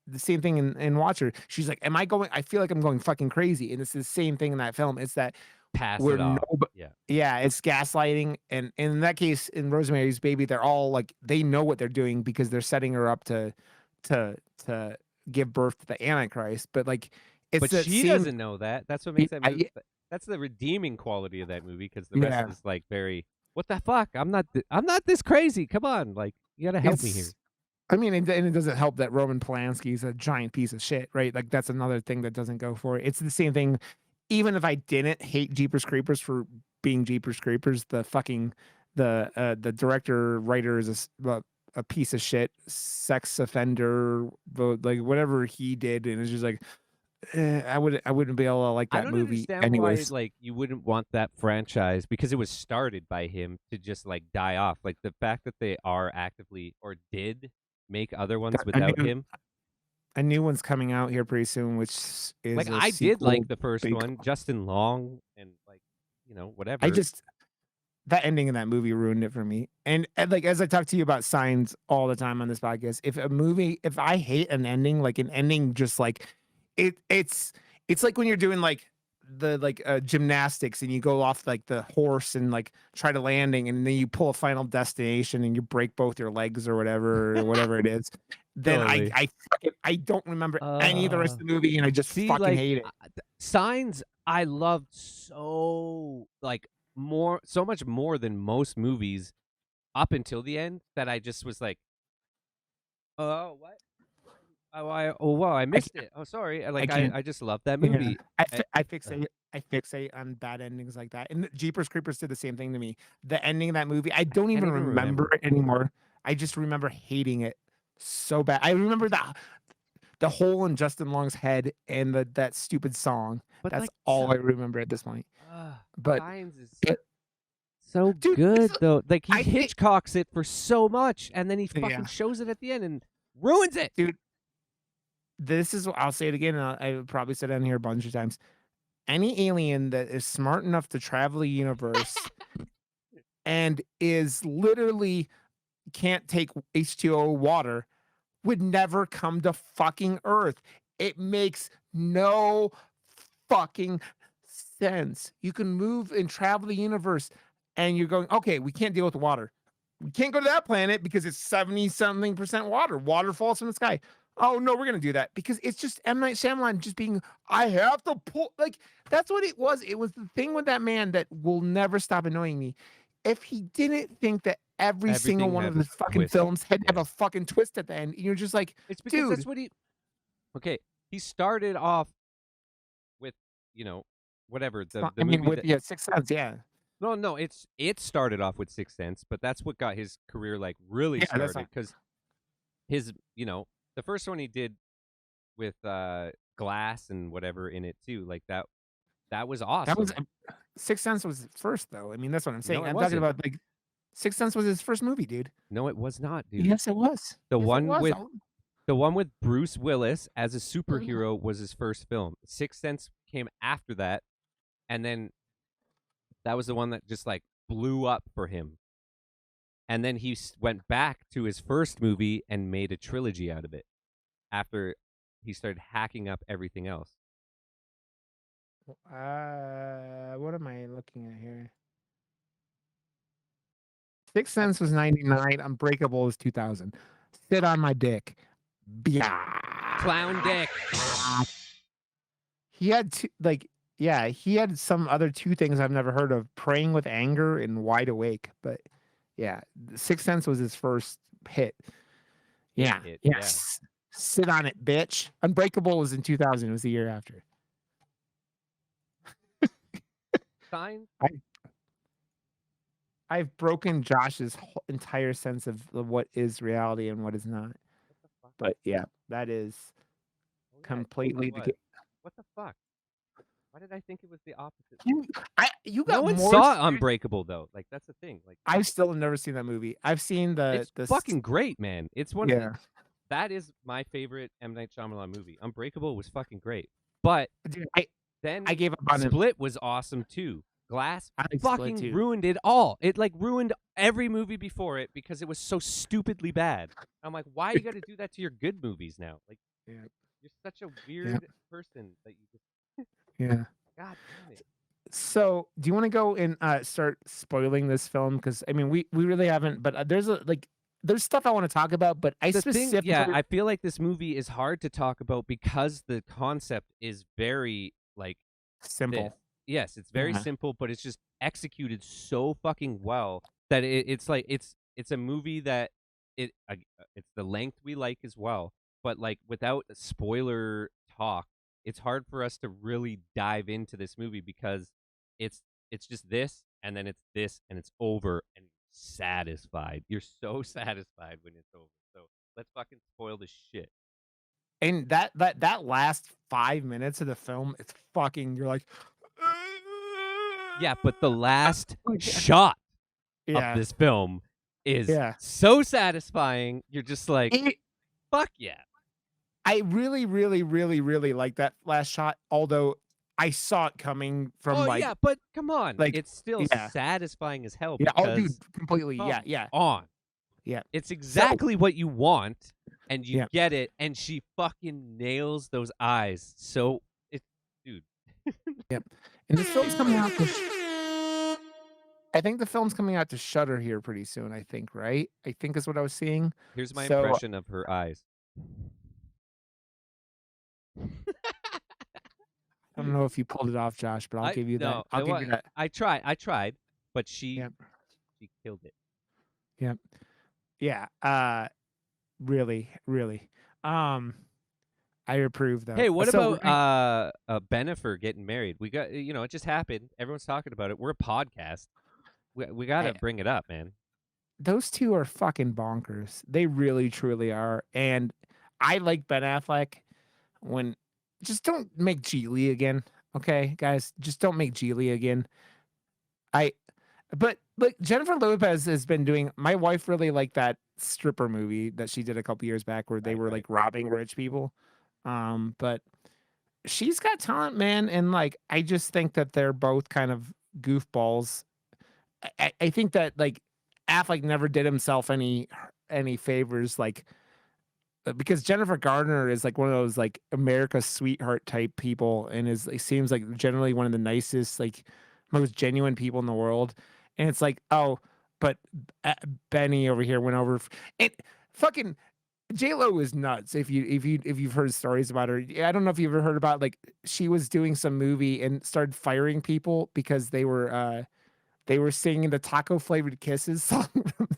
the same thing in Watcher. She's like, "Am I going I feel like I'm going fucking crazy." And it's the same thing in that film. It's that Pass where it off. nobody Yeah. yeah, it's gaslighting, and in that case, in Rosemary's Baby, they're all like they know what they're doing because they're setting her up to to give birth to the Antichrist. But like, it's But that she same. doesn't know that. That's what makes that movie. I, That's the redeeming quality of that movie because the rest yeah, is like very. What the fuck? I'm not this crazy. Come on, like you gotta help me here. it's. I mean, and it doesn't help that Roman Polanski's a giant piece of shit, right? Like that's another thing that doesn't go for it. It's the same thing. Even if I didn't hate Jeepers Creepers for being Jeepers Creepers, the director writer is a piece of shit, sex offender, like whatever he did, and it's just like I wouldn't be able to like I that don't movie understand why anyways. like you wouldn't want that franchise because it was started by him to just like die off. Like the fact that they are actively or did make other ones Got a without him. new one's coming out here pretty soon, which Like is a I did like sequel. the first Big, one, Justin Long and like I whatever. just that ending of that movie ruined it for me. And like as I talk to you about signs all the time on this podcast, if I hate an ending, like an ending just like it's like when you're doing like the gymnastics and you go off like the horse and like try to landing and then you pull a final destination and you break both your legs or whatever it is. Then Totally. I don't remember any of the rest Uh of the movie and I just See, fucking like hate it. Signs, I loved so like so much more than most movies up until the end that I just was like, oh what? Oh wow, I I missed it. Oh sorry. I Like can't. I just love that Yeah, movie. I, uh, I fixate on bad endings like that, and Jeepers Creepers did the same thing to me. The ending of that movie, I I don't can't even even remember remember. it anymore. I just remember hating it so bad. I remember the hole in Justin Long's head and that stupid song. But That's like all I remember at this point. uh, But, Signs is but so dude, good though. Like he I think Hitchcocks it for so much, and then he fucking yeah, shows it at the end and ruins it. dude. This is I'll say it again. And I've probably said it on here a bunch of times. Any alien that is smart enough to travel the universe and is literally can't take H2O water would never come to fucking Earth. It makes no fucking sense. You can move and travel the universe and you're going, okay, we can't deal with the water. We can't go to that planet because it's 70 something percent water. Water falls from the sky. Oh no, we're gonna do that because it's just M. Night Shyamalan just being, I have to pull like that's what it was. It was the thing with that man that will never stop annoying me if he didn't think that every single Everything one had of a his fucking twist. films had to have Yeah. a fucking twist at the end, you're just like, It's because dude, that's what he. Okay, he started off with whatever the I mean, movie with that. Sixth Sense, yeah, No, it started off with Sixth Sense, but that's what got his career like really yeah, that's started not. because his the first one he did with glass and whatever in it too, like that was That was awesome. Sixth Sense was first though. I mean, that's what I'm No, saying. it I'm talking wasn't. about like Sixth Sense was his first movie, dude. No, it was not, dude. Yes, it was. The Yes, it one was. with the one with Bruce Willis as a superhero was his first film. Sixth Sense came after that, and then that was the one that just like blew up for him. And then he went back to his first movie and made a trilogy out of it after he started hacking up everything else. What am I looking at here? Sixth Sense was 99. Unbreakable is 2000. Sit on my dick. Yeah. Clown dick. He had yeah, he had some other two things I've never heard of: Praying with Anger and Wide Awake. But yeah, Sixth Sense was his first hit. Yeah. Hit, Yes. Sit on it, bitch. Unbreakable was in 2000. It was the year after. Sign. I've broken Josh's entire sense of what is reality and what is not. But yeah, that is completely the. What the fuck? Why did I think it was the opposite? You got No one more. saw Unbreakable though. Like that's the thing. Like I've still never seen that movie. I've seen it's fucking great, man. It's one. Yeah. That is my favorite M. Night Shyamalan movie. Unbreakable was fucking great, but Dude, then I gave up on it. Split was awesome too. Glass I like Split, fucking too. ruined it all. It like ruined every movie before it because it was so stupidly bad. I'm like, why you got to do that to your good movies now? Like, Yeah. you're such a weird person that you just. Yeah. God damn it. So, do you want to go and start spoiling this film? Because I mean, we really haven't. But there's stuff I want to talk about. But I specifically, I feel like this movie is hard to talk about because the concept is very like simple. this. Yes, it's very simple, but it's just executed so fucking well that it's like it's a movie that it's the length we like as well, but like without spoiler talk, it's hard for us to really dive into this movie because it's just this and then it's this and it's over and you're satisfied. You're so satisfied when it's over. So let's fucking spoil the shit. And that last 5 minutes of the film, it's fucking. You're like. Yeah, but the last shot of this film is so satisfying. You're just like, fuck yeah. I really, really, really, really like that last shot. Although I saw it coming from yeah, but come on, like it's still satisfying as hell. Yeah, because, dude, completely. Yeah. Yeah, it's exactly what you want, and you get it. And she fucking nails those eyes. So dude. Yep. And the film's coming out. I think the film's coming out to Shudder here pretty soon. I think, right? I think is what I was seeing. Here's my impression of her eyes. I don't know if you pulled it off, Josh, but I'll give you that. I'll give you that. I tried, but she killed it. Yep. Yeah. Really, really. I approve though. Hey, what about Bennifer getting married? We got it just happened. Everyone's talking about it. We're a podcast. We gotta bring it up, man. Those two are fucking bonkers. They really, truly are. And I like Ben Affleck. Just don't make Geely again, okay, guys? Just don't make Geely again. But like Jennifer Lopez has been doing. My wife really liked that stripper movie that she did a couple years back where they were like robbing rich people. But she's got talent, man, and like I just think that they're both kind of goofballs. I think that like Affleck never did himself any favors, like because Jennifer Gardner is like one of those like America's sweetheart type people, and it seems like generally one of the nicest, like most genuine people in the world. And it's like, oh, but Benny over here went over it. Fucking J-Lo is nuts. If you've heard stories about her, I don't know if you've ever heard about like she was doing some movie and started firing people because they were they were singing the taco flavored kisses song from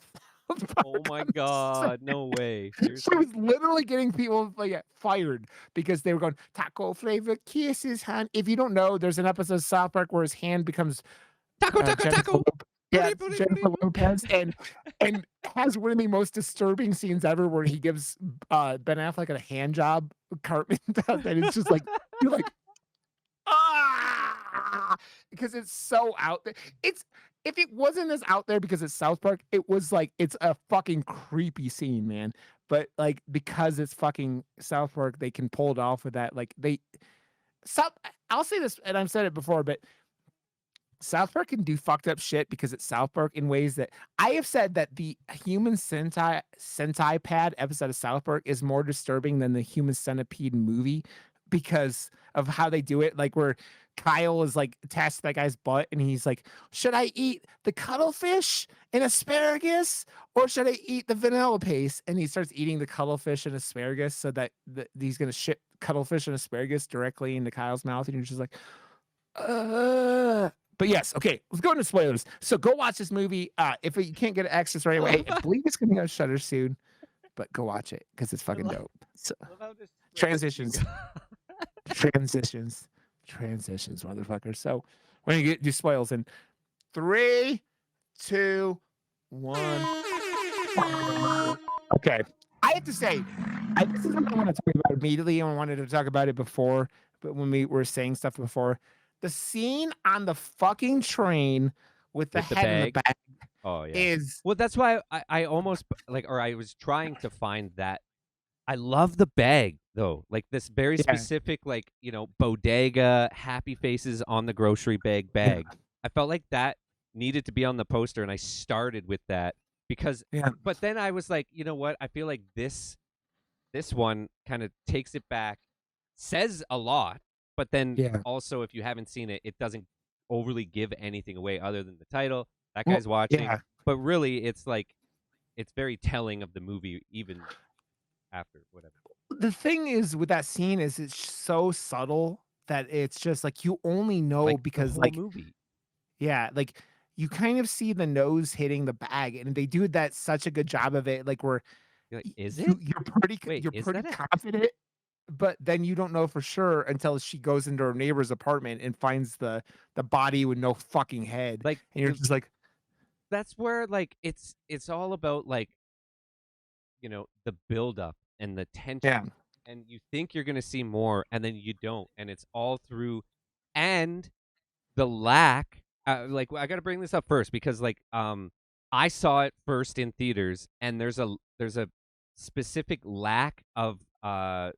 South Oh Park my on the god, no way. She Seriously? was literally getting people like fired because they were going taco flavored kisses, hand. If you don't know, there's an episode of South Park where his hand becomes Taco, taco, Jennifer taco. yeah, Booty, booty, booty, Jennifer booty. Lopez, and has one of the most disturbing scenes ever where he gives, Ben Affleck a hand job, Cartman does, and it's just like, you're like, "Ah!" Because it's so out there. It's if it wasn't as out there because it's South Park, it was like, it's a fucking creepy scene, man, but, like, because it's fucking South Park, they can pull it off with that, like, they South I'll say this, and I've said it before, but South Park can do fucked up shit because it's South Park in ways that I have said that the Human Sentai Pad episode of South Park is more disturbing than the Human Centipede movie because of how they do it. Like where Kyle is like attached to that guy's butt and he's like, should I eat the cuttlefish and asparagus or should I eat the vanilla paste? And he starts eating the cuttlefish and asparagus so that he's gonna shit cuttlefish and asparagus directly into Kyle's mouth. And you're just like, but yes, okay, let's go into spoilers. So go watch this movie. If you can't get access right away, I believe it's gonna be on Shutter soon, but go watch it because it's fucking dope. So transitions, transitions, motherfucker. So we're gonna do spoils in 3, 2, 1. Okay, I have to say, this is something I want to talk about immediately, and I wanted to talk about it before, but when we were saying stuff before, the scene on the fucking train with the With the head in the bag? back Oh yeah. is Well, that's why I almost like, or I was trying to find that. I love the bag though, like this very yeah, specific, like bodega happy faces on the grocery yeah, bag. I felt like that needed to be on the poster, and I started with that because. yeah, But then I was like, you know what? I feel like this one kind of takes it back, says a lot, but then yeah. also if you haven't seen it, it doesn't overly give anything away other than the title. That Well, guy's watching, yeah. but really, it's like it's very telling of the movie, even after whatever. The thing is with that scene is it's so subtle that it's just like you only know Like the because whole like movie. yeah, like you kind of see the nose hitting the bag, and they do that such a good job of it, like where You're like, is it? Wait, you're is pretty that it? confident, but then you don't know for sure until she goes into her neighbor's apartment and finds the body with no fucking head, Like and you're just like, that's where like it's all about like the build up and the yeah, tension, and you think you're gonna see more, and then you don't, and it's all through, and the lack. Like I got to bring this up first because I saw it first in theaters, and there's a specific lack of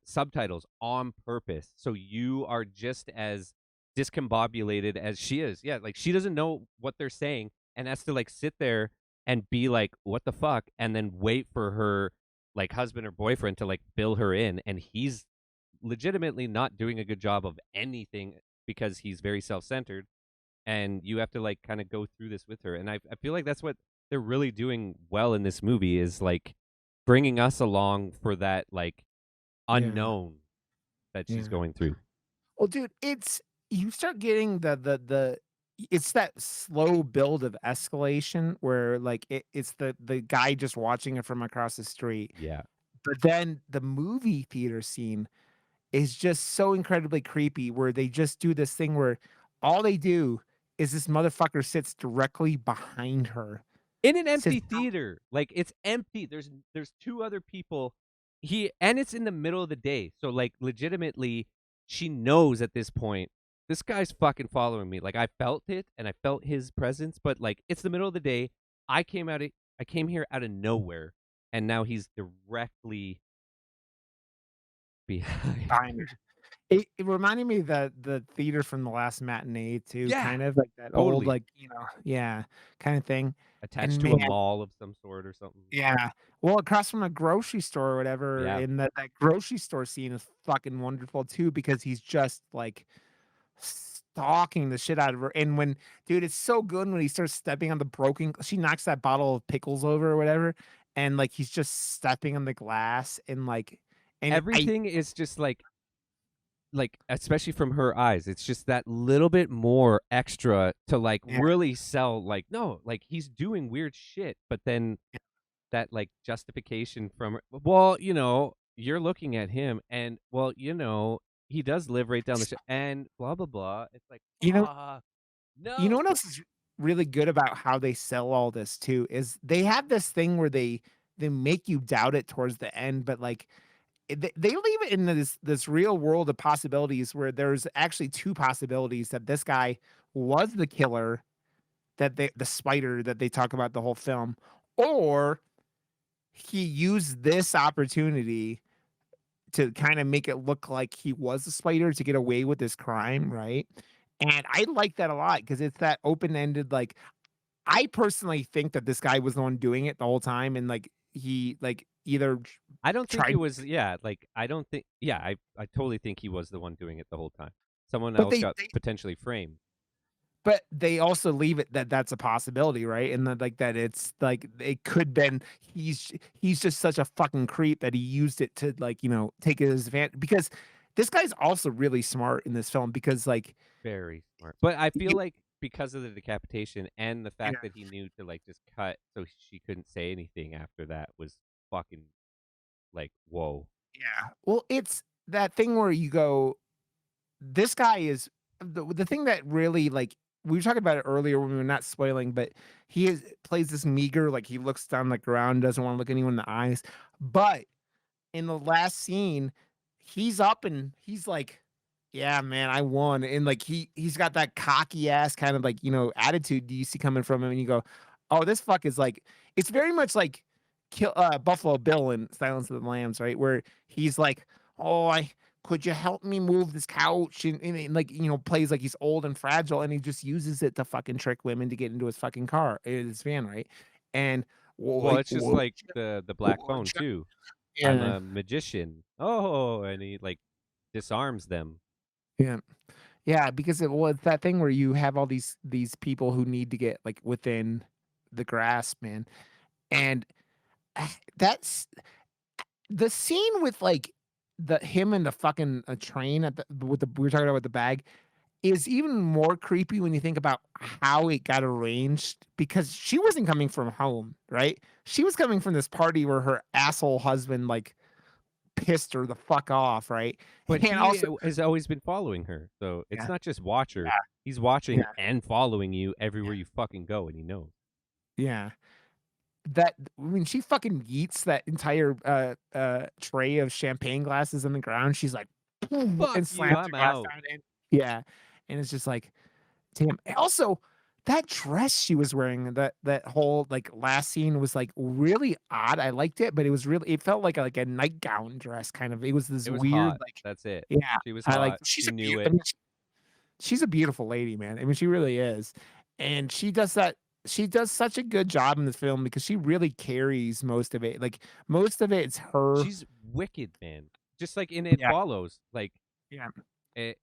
subtitles on purpose, so you are just as discombobulated as she is. Yeah, like she doesn't know what they're saying and has to like sit there and be like, what the fuck, and then wait for her like husband or boyfriend to like fill her in, and he's legitimately not doing a good job of anything because he's very self-centered, and you have to like kind of go through this with her, and I feel like that's what they're really doing well in this movie, is like bringing us along for that like yeah, unknown that she's yeah. going through. Well, dude, it's you start getting the it's that slow build of escalation where like it's the guy just watching it from across the street. Yeah. But then the movie theater scene is just so incredibly creepy where they just do this thing where all they do is this motherfucker sits directly behind her. In an Sits empty theater, like it's empty. There's two other people. And it's in the middle of the day, so like legitimately, she knows at this point this guy's fucking following me. Like I felt it, and I felt his presence, but like it's the middle of the day. I came here out of nowhere, and now he's directly behind. behind her. It reminded me of the theater from the last matinee too, Yeah, kind of like that old, totally like, yeah, kind of thing. attached And to a man, mall of some sort or something. yeah. Well, across from a grocery store or whatever, Yeah, in that grocery store scene is fucking wonderful too, because he's just like stalking the shit out of her. And when, dude, it's so good when he starts stepping on the broken, she knocks that bottle of pickles over or whatever, and like he's just stepping on the glass and like, and I, everything is just like like especially from her eyes, it's just that little bit more extra to like Yeah. really sell like no, like he's doing weird shit, but then that like justification from her, well, you're looking at him and well, he does live right down the and blah blah blah. It's like, You know, you know no. what else is really good about how they sell all this too is they have this thing where they make you doubt it towards the end, but like they leave it in this real world of possibilities where there's actually two possibilities that this guy was the killer that the spider that they talk about the whole film, or he used this opportunity to kind of make it look like he was a spider to get away with this crime, right? And I like that a lot because it's that open-ended, like, I personally think that this guy was the one doing it the whole time, and like he like either I don't think it tried, was, yeah, like I don't think, yeah, I totally think he was the one doing it the whole time. Someone but else got they potentially framed. but they also leave it that that's a possibility, right? And that like that it's like it could been he's just such a fucking creep that he used it to like, take his advantage because this guy's also really smart in this film because like Very smart. But I feel you, like because of the decapitation and the yeah, fact that he knew to like just cut so she couldn't say anything after that was fucking like whoa. yeah. Well, it's that thing where you go, this guy is the thing that really like we were talking about it earlier when we were not spoiling, but plays this meager, like he looks down the ground, doesn't want to look anyone in the eyes. But in the last scene, he's up and he's like, "Yeah, man, I won." And like he's got that cocky ass kind of like, attitude you see coming from him and you go, "Oh, this fuck is like it's very much like Buffalo Bill in Silence of the Lambs, right? Where he's like, "Oh, I could you help me move this couch?" And like, plays like he's old and fragile and he just uses it to fucking trick women to get into his fucking car, his van, right? And Well, well, it's just like the black phone too. I'm yeah. a magician. Oh, and he like disarms them. Yeah. Yeah, because it's that thing where you have all these people who need to get, like, within the grasp, man, and, that's the scene with, like, the him and the fucking, train at the with the we were talking about with the bag is even more creepy when you think about how it got arranged because she wasn't coming from home, right? She was coming from this party where her asshole husband, like, pissed her the fuck off, right? But And he also has always been following her. So it's yeah, not just watcher. yeah, He's watching yeah, and following you yeah, everywhere you fucking go and he knows. yeah. That when she fucking yeets that entire, tray of champagne glasses on the ground, she's like, "Boom," Fuck and you, slams the I'm glass out. down and yeah, and it's just like, damn. And also, that dress she was wearing, that whole, like, last scene was, like, really odd. I liked it, but it felt like a nightgown dress kind of. It was this It was weird, hot. like That's it. yeah, She was I like hot. She knew I it. mean, she's a beautiful lady, man. I mean, she really is. And she does such a good job in this film because she really carries most of it. Like most of it's her. She's wicked, man. Just like in It Yeah. Follows, like Yeah. it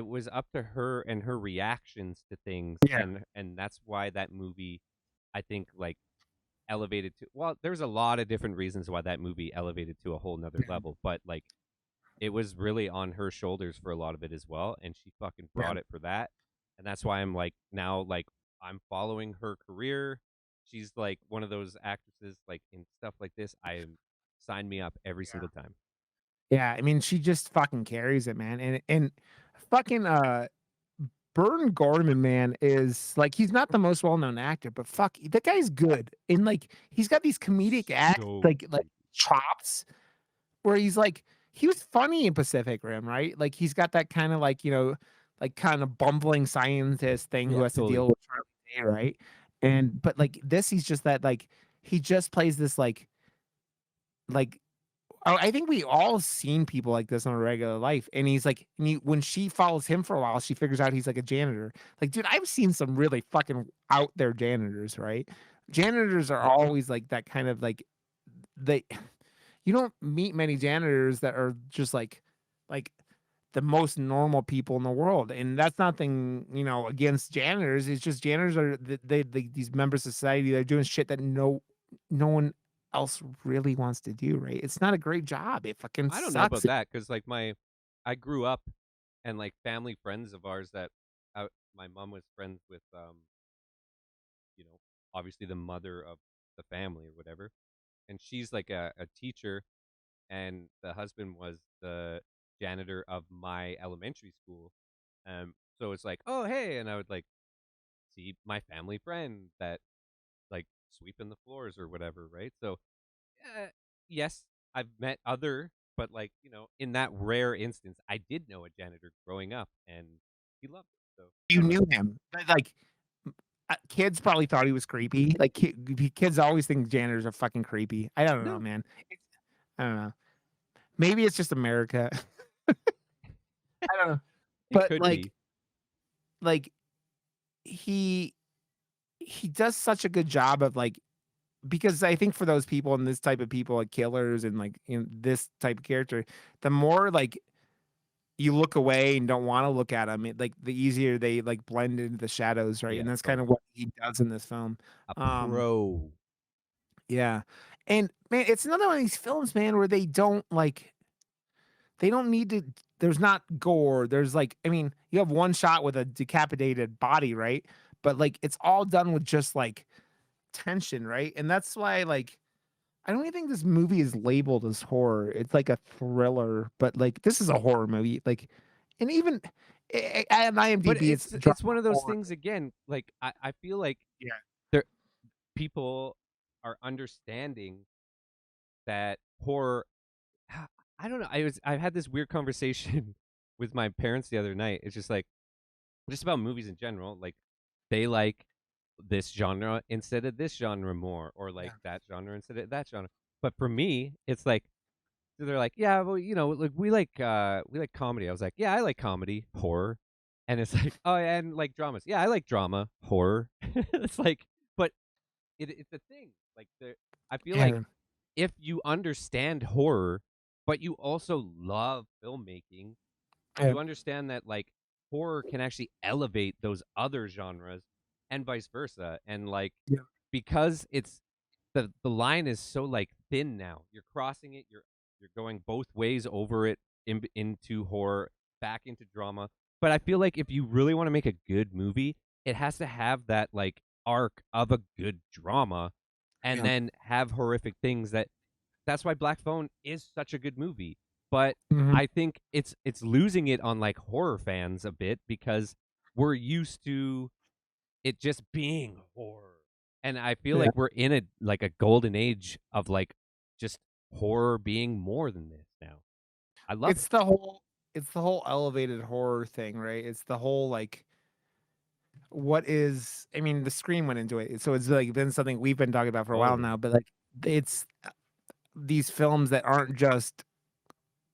was up to her and her reactions to things, Yeah. and that's why that movie, I think, like elevated to. Well, there's a lot of different reasons why that movie elevated to a whole nother Yeah. level, but like it was really on her shoulders for a lot of it as well, and she fucking Yeah. brought it for that, and that's why I'm like now like I'm following her career. She's like one of those actresses like in stuff like this. I am sign me up every Yeah. single time. Yeah. I mean, she just fucking carries it, man. And fucking Burton Gorman, man, is like he's not the most well known actor, but fuck, that guy's good. And like he's got these comedic act So like chops where he's like he was funny in Pacific Rim, right? Like he's got that kind of like, like kind of bumbling scientist thing who yeah, has to totally. deal with Charlie Day, right? And but like this, he's just that like he just plays this like I think we all seen people like this in our regular life. And he's like when she follows him for a while, she figures out he's like a janitor. Like, dude, I've seen some really fucking out there janitors, right? Janitors are always like that kind of like they you don't meet many janitors that are just like the most normal people in the world, and that's nothing, against janitors. It's just janitors are these members of society. They're doing shit that no one else really wants to do. Right? It's not a great job. It fucking I don't know about sucks. that because like I grew up and like family friends of ours that my mom was friends with, you know, obviously the mother of the family or whatever, and she's like a teacher, and the husband was the janitor of my elementary school. So it's like, oh hey, and I would like see my family friend that like sweeping the floors or whatever, right? So uh, yes, I've met other, but like in that rare instance, I did know a janitor growing up, and he loved it. So I You don't know. knew him, but, like, kids probably thought he was creepy. Like, kids always think janitors are fucking creepy. I don't know, No, man. It's I don't know. Maybe it's just America. I don't know. it But, could be, like, he he does such a good job of, like because I think for those people and this type of people, like killers and, like, this type of character, the more, like, you look away and don't wanna look at them, like, the easier they, like, blend into the shadows, right? yeah, And that's kind of totally what he does in this film. a Um, pro. yeah. And, man, it's another one of these films, man, where they don't need to there's not gore, there's, like I mean, you have one shot with a decapitated body, right? But, like, it's all done with just, like, tension, right? And that's why, like, I don't even think this movie is labeled as horror. It's like a thriller, but, like, this is a horror movie, like and even at But IMDb, it's drama it's one of those horror. things again. Like I feel like Yeah. there people are understanding that horror. I don't know. I've had this weird conversation with my parents the other night. It's just like just about movies in general. Like they like this genre instead of this genre more, or like Yeah. that genre instead of that genre. But for me, it's like they're like, yeah, well, like we like comedy. I was like, yeah, I like comedy, horror, and it's like, oh, and like dramas. Yeah, I like drama, horror. It's like, but it's a thing. Like I feel like Yeah. if you understand horror, but you also love filmmaking, Yeah. you understand that like horror can actually elevate those other genres and vice versa. And like Yeah. because it's the line is so like thin now. You're crossing it, you're going both ways over it into horror, back into drama. But I feel like if you really want to make a good movie, it has to have that like arc of a good drama and Yeah. then have horrific things that's why Black Phone is such a good movie. But Mhm. I think it's losing it on like horror fans a bit because we're used to it just being horror. And I feel Yeah. like we're in a golden age of like just horror being more than this now. I love it. It's the whole it's the whole elevated horror thing, right? It's the whole, like, what is I mean, the Scream went into it, so it's, like, been something we've been talking about for a while Totally. now, but, like, it's, these films that aren't just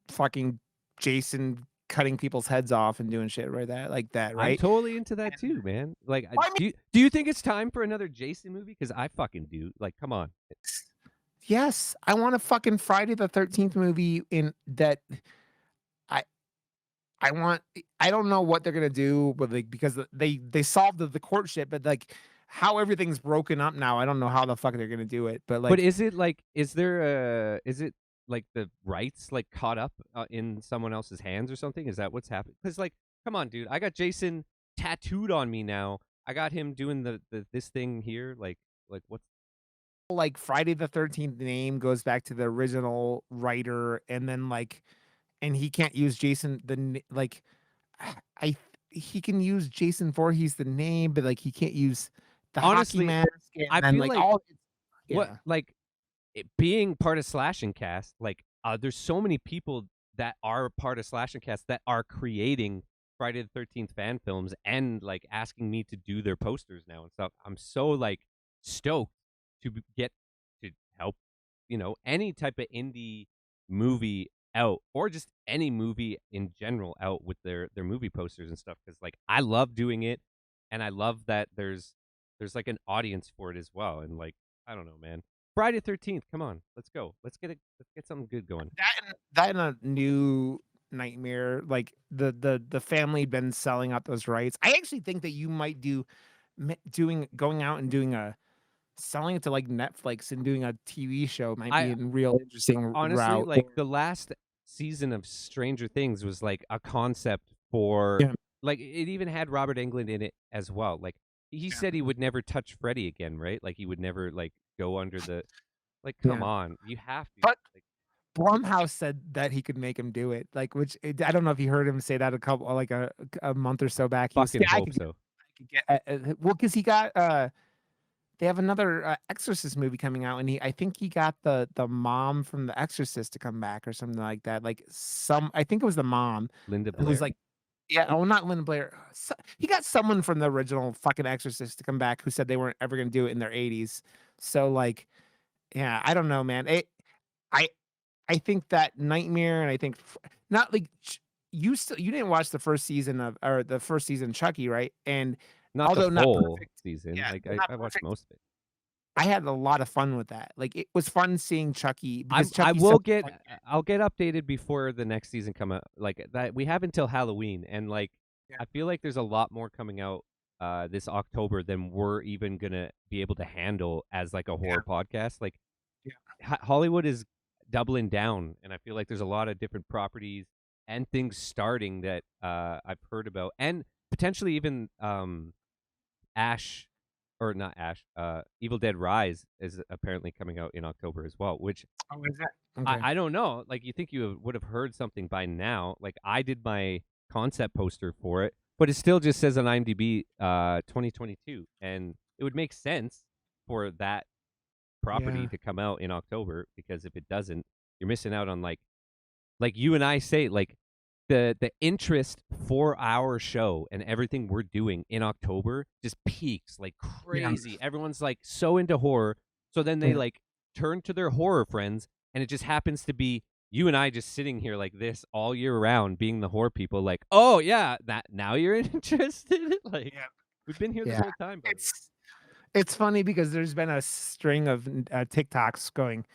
fucking Jason cutting people's heads off and doing shit right that like that, I'm right? totally into that And too, man. Like well, I mean, do you think it's time for another Jason movie? Cuz I fucking do. Like come on. yes, I want a fucking Friday the 13th movie in that I I want I don't know what they're gonna do with like because they solved the court shit, but like how everything's broken up now, I don't know how the fuck they're gonna do it. But But like is it like is there is it like the rights like caught up in someone else's hands or something? Is that what's happening? Cuz like come on, dude. I got Jason tattooed on me now. I got him doing the this thing here like what's Friday the 13th name goes back to the original writer, and then and he can't use Jason like I he can use Jason Voorhees the name, but like he can't use the hockey honestly, mask I and then feel like like all what yeah. like being part of Slash and Cast, like there's so many people that are part of Slash and Cast that are creating Friday the 13th fan films and like asking me to do their posters now and stuff. I'm so like stoked to get to help, any type of indie movie out or just any movie in general out with their movie posters and stuff cuz like I love doing it and I love that there's like an audience for it as well and like I don't know, man. Friday 13th, come on. Let's go. Let's get something good going. That and a new nightmare, like the family been selling out those rights. I actually think that you might doing going out and doing a selling it to like Netflix and doing a TV show might be I a real interesting honestly route. like the last season of Stranger Things was like a concept for Yeah. like it even had Robert Englund in it as well. Like he said he would never touch Freddy again, right? Like he would never like go under the like come Yeah. on, you have to But like Blumhouse said that he could make him do it, like, which I don't know if you heard him say that like a month or so back. He was, fucking "Yeah, hope so. I could get," well, because he got, they have another, Exorcist movie coming out, and I think he got the mom from The Exorcist to come back or something like that, like, I think it was the mom Linda who was Blair? like, yeah, oh, not Linda Blair, he got someone from the original fucking Exorcist to come back who said they weren't ever gonna do it in their 80s, so, like, yeah, I don't know, man, I I think that Nightmare, and I think not like you didn't watch the first season of, or the first season Chucky, right? And Not the although not full perfect, season. yeah, Like not I watched perfect, most of it. I had a lot of fun with that. Like, it was fun seeing Chucky because I Chucky's will such a get fun kid. I'll get updated before the next season come out. Like that we have until Halloween and like Yeah, I feel like there's a lot more coming out this October than we're even going to be able to handle as like a horror yeah, podcast. Like yeah, Hollywood is doubling down and I feel like there's a lot of different properties and things starting that I've heard about and potentially even Ash or not Ash, Evil Dead Rise is apparently coming out in October as well, which oh, is it? Okay. I don't know. Like you think you would have heard something by now. Like I did my concept poster for it, but it still just says on IMDb 2022 and it would make sense for that property Yeah, to come out in October because if it doesn't, you're missing out on like you and I say like the interest for our show and everything we're doing in October just peaks like yeah, crazy. Everyone's like so into horror. So then they yeah, like turn to their horror friends and it just happens to be you and I just sitting here like this all year round being the horror people like, "Oh yeah, that now you're interested?" Like yeah, we've been here this yeah. whole time by the way. It's funny because there's been a string of TikToks going,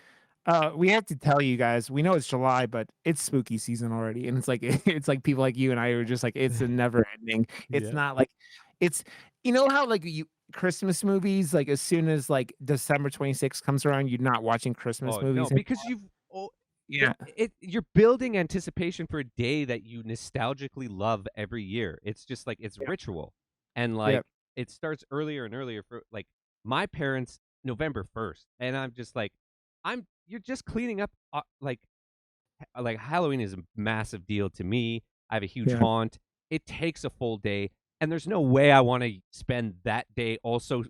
we have to tell you guys, we know it's July, but it's spooky season already, and it's like it's like people like you and I are just like, it's a never ending. It's Yeah. not like it's, you know how like you Christmas movies, like as soon as like December 26th comes around, you're not watching Christmas Oh, no, movies anymore. because you've oh, Yeah, you're building anticipation for a day that you nostalgically love every year. It's just like it's yeah, ritual. And like yeah, it starts earlier and earlier for like my parents November 1st. And I'm just like you're just cleaning up like Halloween is a massive deal to me. I have a huge yeah, haunt. It takes a full day, and there's no way I want to spend that day also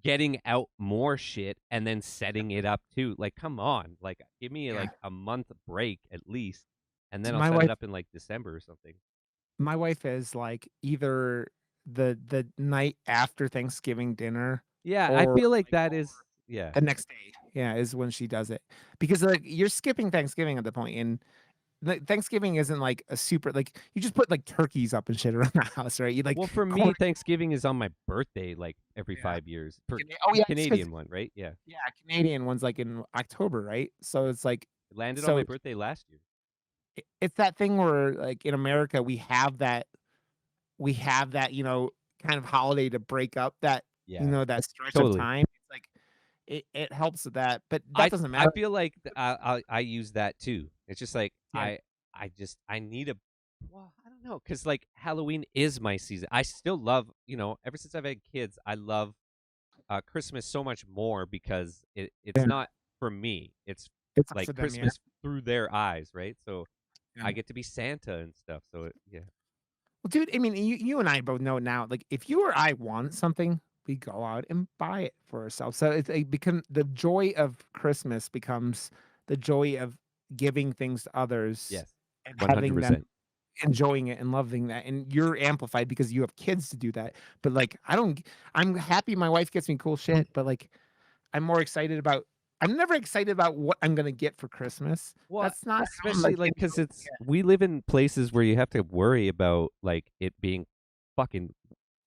getting out more shit and then setting it up too. Like, come on, like give me yeah. like a month break at least, and So then I'll set it up in like December or something. my wife is like either the night after Thanksgiving dinner, Yeah, I or feel like that is yeah. the next day, yeah, is when she does it. Because, like, you're skipping Thanksgiving at the point, and like, Thanksgiving isn't, like, a super like, you just put, like, turkeys up and shit around the house, right? You, like, Well, for corn, me, Thanksgiving is on my birthday, like every yeah. 5 years. For Oh, yeah, it's 'cause, Canadian one, right? Yeah, yeah, Canadian one's, like, in October, right? So it's, like, it landed on my so birthday last year. it's that thing where, like, in America, we have that, kind of holiday to break up that, Yeah, that stretch of totally. time. It's like, it helps with that, but that doesn't I matter. feel like I use that too. It's just like Yeah, I need a well, I don't know cuz like Halloween is my season. I still love, ever since I've had kids, I love Christmas so much more because it's yeah, not for me. It's it's up like for them, yeah, Christmas through their eyes, right? So yeah. I get to be Santa and stuff. So yeah. Well, dude, I mean, you and I both know now, like, if you or I want something, we go out and buy it for ourselves. So it's it become the joy of Christmas becomes the joy of giving things to others Yes. and having them 100%. enjoying it and loving that. And you're amplified because you have kids to do that. But like, I'm happy my wife gets me cool shit, but like, I'm more excited about, I'm never excited about what I'm gonna get for Christmas. Well, That's not how I'm especially like, like because it's we live in places where you have to worry about like it being fucking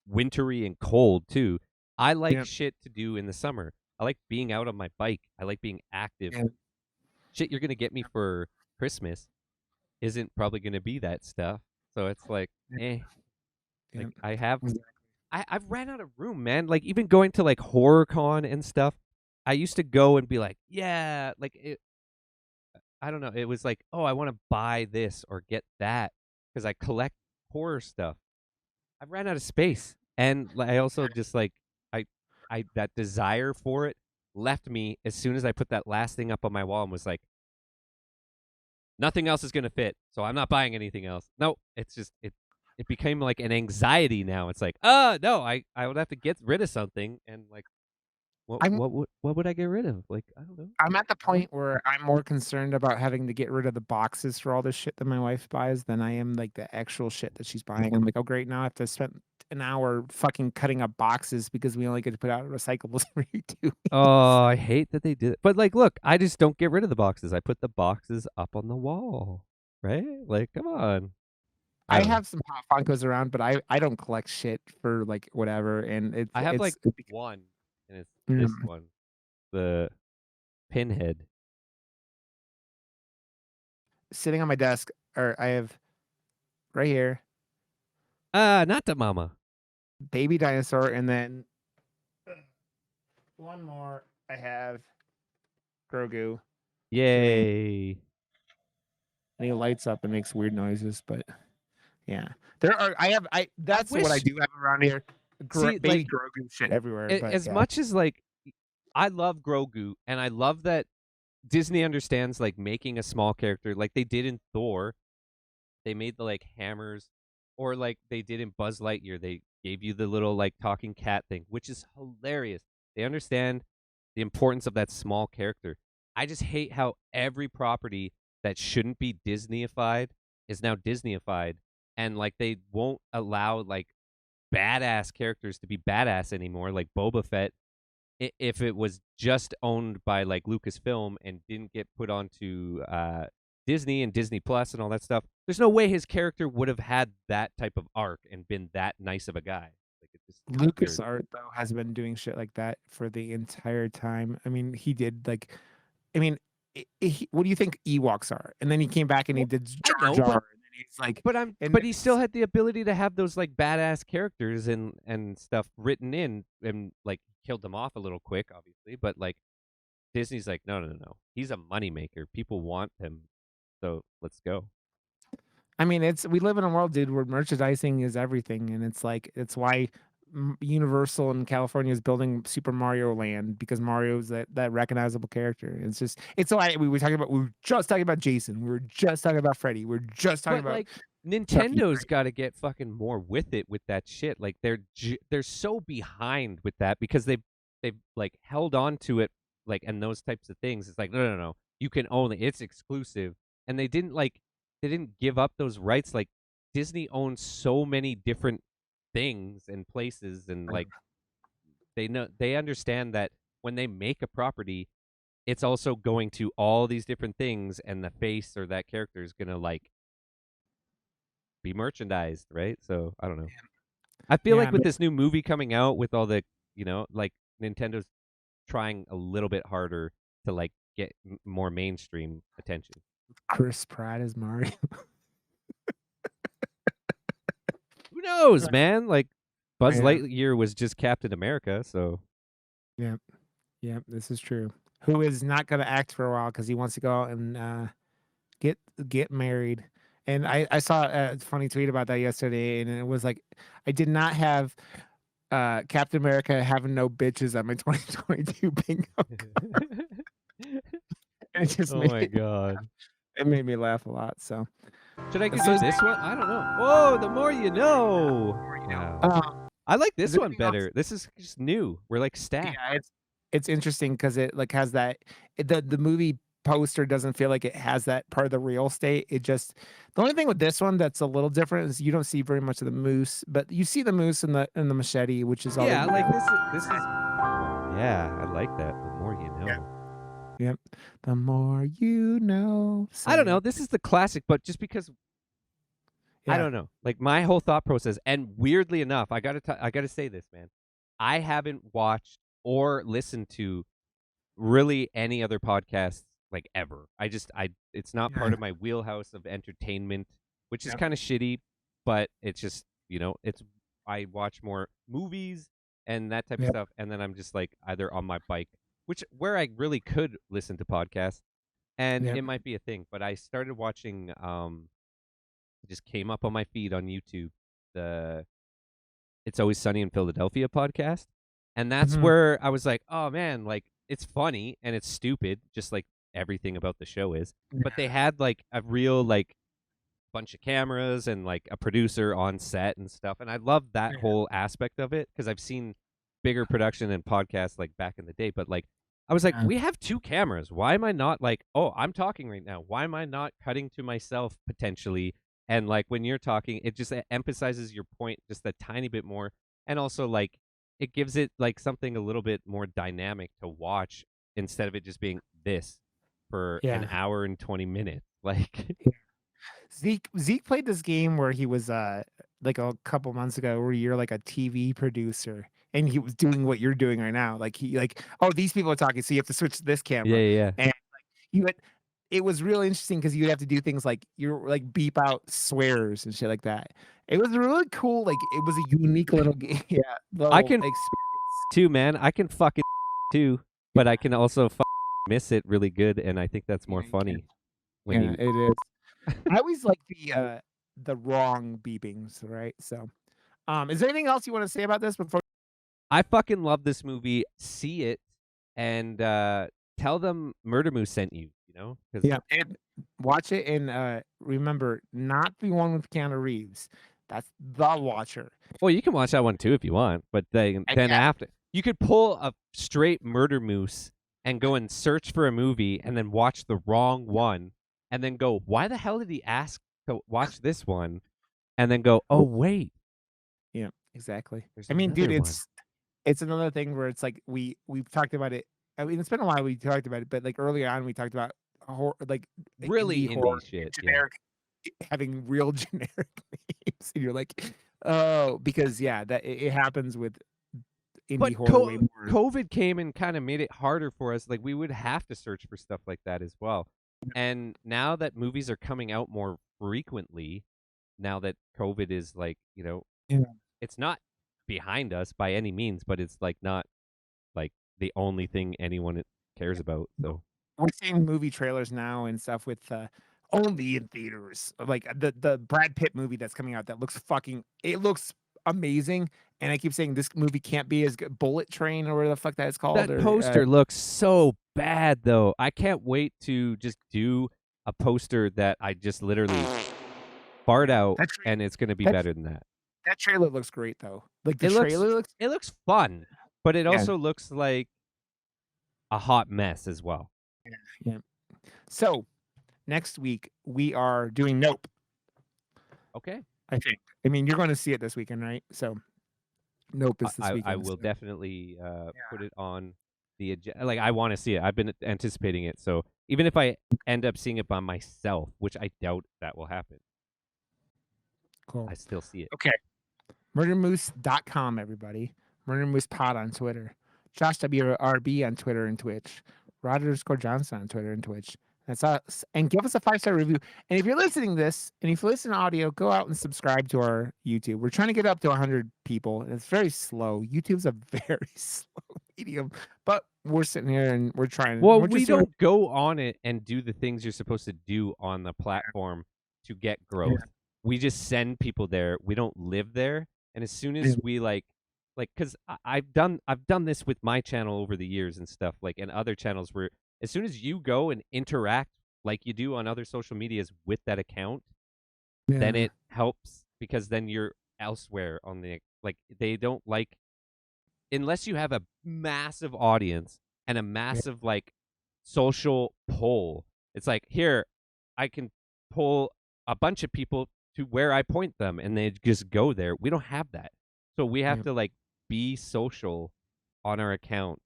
wintry and cold too. I like yeah, shit to do in the summer. I like being out on my bike. I like being active. yeah, Shit you're gonna get me for Christmas isn't probably gonna be that stuff. So it's like, yeah, eh. yeah, Like I have yeah. I've ran out of room, man. Like even going to like horror con and stuff. I used to go and be like, yeah, like I don't know. It was like, oh, I want to buy this or get that because I collect horror stuff. I ran out of space, and I also just like I, I that desire for it left me as soon as I put that last thing up on my wall and was like, nothing else is gonna fit, so I'm not buying anything else. No, it's just it became like an anxiety now. It's like, no, I would have to get rid of something, and like, I'm what would I get rid of? Like, I don't know. I'm at the point where I'm more concerned about having to get rid of the boxes for all this shit that my wife buys than I am like the actual shit that she's buying. I'm like, oh great, now I have to spend an hour fucking cutting up boxes because we only get to put out recyclables every 2 weeks. Oh, I hate that they did it. But like, look, I just don't get rid of the boxes. I put the boxes up on the wall, right? Like, come on. I I don't know. have some Hot Funkos around, but I don't collect shit for like whatever, and I have like it's one, and it's mm, this one, the pinhead. sitting on my desk, or I have right here Not the mama. baby dinosaur, and then one more. I have Grogu. Yay. And he lights up and makes weird noises, but yeah, there are. That's what I wish- do have around here. See, Baby like, Grogu shit everywhere. But as yeah. much as like I love Grogu, and I love that Disney understands like making a small character like they did in Thor. They made the like hammers, or like they did in Buzz Lightyear. They gave you the little like talking cat thing, which is hilarious. They understand the importance of that small character. I just hate how every property that shouldn't be Disneyified is now Disneyified, and like they won't allow like badass characters to be badass anymore, like Boba Fett. If it was just owned by like Lucasfilm and didn't get put onto Disney and Disney Plus and all that stuff, there's no way his character would have had that type of arc and been that nice of a guy. Like it's just Lucas weird. Art though has been doing shit like that for the entire time. I mean, he did like, I mean, what do you think Ewoks are? And then he came back and he Well, did I Jar know, Jar, but and then he's like, and but he still had the ability to have those like badass characters and stuff written in, and like killed them off a little quick, obviously. But like Disney's like, no. He's a moneymaker. People want him, so let's go. I mean, we live in a world, dude, where merchandising is everything, and it's why Universal in California is building Super Mario Land because Mario's that recognizable character. It's why we were just talking about Jason, we were just talking about Freddy, we are just talking But about like Nintendo's got to get fucking more with it with that shit. Like they're so behind with that because they've like held on to it like and those types of things. It's like no. You can own it. It's exclusive. And they didn't give up those rights. Like Disney owns so many different things and places, and like they understand that when they make a property, it's also going to all these different things, and the face or that character is gonna like be merchandised, right? So I don't know. I feel yeah, like with this new movie coming out, with all the like Nintendo's trying a little bit harder to like get more mainstream attention. Chris Pratt as Mario. Who knows, man? Like Buzz Yeah. Lightyear was just Captain America, so Yeah, this is true. Who is not going to act for a while because he wants to go out and get married. And I saw a funny tweet about that yesterday, and it was like, I did not have Captain America having no bitches at my 2022 bingo. And it just oh my god. it made me laugh a lot. So Should I give you this one? I don't know. Whoa, the more you know. Wow. I like this one better. This is just new. We're like stacked. Yeah, it's interesting because it like has the movie poster doesn't feel like it has that part of the real estate. The only thing with this one that's a little different is you don't see very much of the moose, but you see the moose in the machete, which is all. Yeah, like this is. Yeah, I like that. The more you know. Yeah. Yep. The more you know. I don't know. This is the classic, but just because I don't know. Like my whole thought process, and weirdly enough, I gotta say this, man. I haven't watched or listened to really any other podcasts like ever. It's not part of my wheelhouse of entertainment, which is kind of shitty, but it's just, I watch more movies and that type of stuff, and then I'm just like either on my bike, where I really could listen to podcasts, and Yep. it might be a thing. But I started watching. It just came up on my feed on YouTube. The It's Always Sunny in Philadelphia podcast, and that's Mhm. where I was like, oh man, like it's funny and it's stupid, just like everything about the show is. But they had like a real like bunch of cameras and like a producer on set and stuff. And I love that Yeah. whole aspect of it because I've seen bigger production and podcasts like back in the day. But like, I was like, Yeah. we have two cameras. Why am I not like, oh, I'm talking right now. Why am I not cutting to myself potentially? And like when you're talking, it just emphasizes your point just a tiny bit more. And also like it gives it like something a little bit more dynamic to watch instead of it just being this for an Yeah. hour and 20 minutes. Like, Zeke played this game where he was like a couple months ago where you're like a TV producer and he was doing what you're doing right now. Like he like, oh, these people are talking, so you have to switch to this yeah, camera. yeah, yeah. And like you had it was really interesting because you'd have to do things like you're like beep out swears and shit like that. It was really cool. Like it was a unique little yeah, I little can experience. too, man. I can fucking too, but I can also miss it really good, and I think that's more Yeah, you can. funny when Yeah, you. it is. I always like the wrong beepings, right? So is there anything else you want to say about this before? I fucking love this movie. See it and tell them Murder Moose sent you. You know, because Yeah, and watch it and remember, not the one with Keanu Reeves. That's The Watcher. well, you can watch that one too if you want, but then Yeah, after you could pull a straight Murder Moose and go and search for a movie and then watch the wrong one and then go, why the hell did he ask to watch this one? And then go, oh wait, yeah, exactly. there's I mean, dude, another one. it's another thing where it's like we've talked about it. I mean, it's been a while we talked about it, but like earlier on, we talked about horror, like Really indie horror, indie shit, yeah. generic, having real generic names, and you're like, oh, because yeah, that it happens with indie But horror way more. COVID came and kind of made it harder for us. Like we would have to search for stuff like that as well. And now that movies are coming out more frequently, now that COVID is like, Yeah. it's not behind us by any means, but it's like not like the only thing anyone cares about. So We're seeing movie trailers now and stuff with only in theaters. Like the Brad Pitt movie that's coming out that looks it looks amazing. And I keep saying this movie can't be as good. Bullet Train or whatever the fuck that's called. that poster looks so bad though. I can't wait to just do a poster that I just literally fart out That tra- and it's going to be that better than that. that trailer looks great though. Like the It looks trailer looks it looks fun, but it yeah, also looks like a hot mess as well. yeah. So next week we are doing Nope. Okay. I think. I mean, you're going to see it this weekend, right? So Nope is this I weekend. will So. definitely put it on the agenda. Like I want to see it. I've been anticipating it. So even if I end up seeing it by myself, which I doubt that will happen, Cool. I still see it. Okay. Murdermoose.com, everybody. Murder Moose Pod on Twitter. Josh WRB on Twitter and Twitch. Rod_Johnson on Twitter and Twitch. That's us. And give us a 5-star review. And if you're listening to this, and if you listen to audio, go out and subscribe to our YouTube. We're trying to get up to 100 people. And it's very slow. YouTube's a very slow medium. But we're sitting here and we're trying. Well, we're we just doing- don't go on it and do the things you're supposed to do on the platform to get growth. Yeah. We just send people there. We don't live there. And as soon as we because I've done this with my channel over the years and stuff, like, and other channels where as soon as you go and interact like you do on other social medias with that account, then it helps because then you're elsewhere on the, like, they don't like, unless you have a massive audience and a massive like social pull. It's like, here, I can pull a bunch of people to where I point them and they just go there. We don't have that. So we have to like be social on our account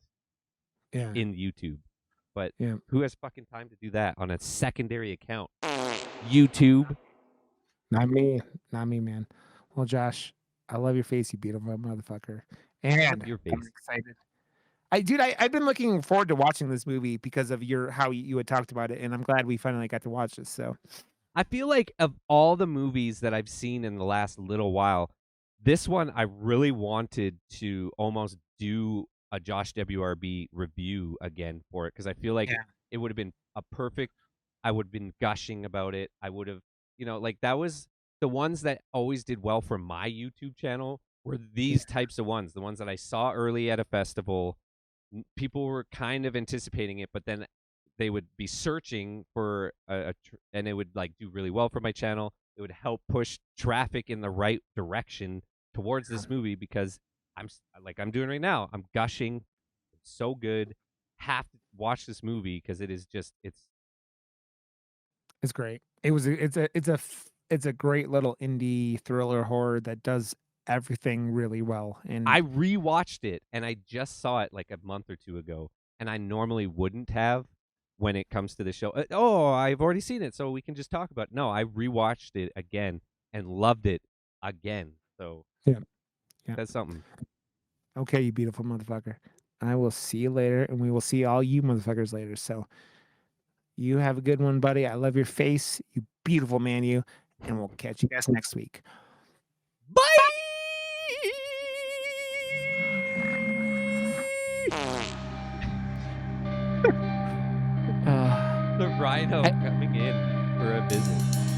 in YouTube. But who has fucking time to do that on a secondary account? YouTube. Not me. Not me, man. Well, Josh, I love your face, you beautiful motherfucker. And your I'm face. excited. I've been looking forward to watching this movie because of how you had talked about it, and I'm glad we finally got to watch this. So I feel like of all the movies that I've seen in the last little while, this one I really wanted to almost do a Josh WRB review again for it because I feel like it would have been a perfect I would have been gushing about it. I would have, like that was the ones that always did well for my YouTube channel were these types of ones, the ones that I saw early at a festival. People were kind of anticipating it, but then they would be searching for and it would like do really well for my channel. It would help push traffic in the right direction towards this movie because I'm doing right now. I'm gushing. It's so good. Have to watch this movie because it is just it's great. It's a great little indie thriller horror that does everything really well. And I rewatched it and I just saw it like a month or two ago, and I normally wouldn't have when it comes to the show. Oh, I've already seen it, so we can just talk about it. No, I rewatched it again and loved it again. So yeah. that's something. Okay, you beautiful motherfucker. I will see you later, and we will see all you motherfuckers later. So you have a good one, buddy. I love your face, you beautiful man, you, and we'll catch you guys next week. Bye. The rhino coming in for a visit.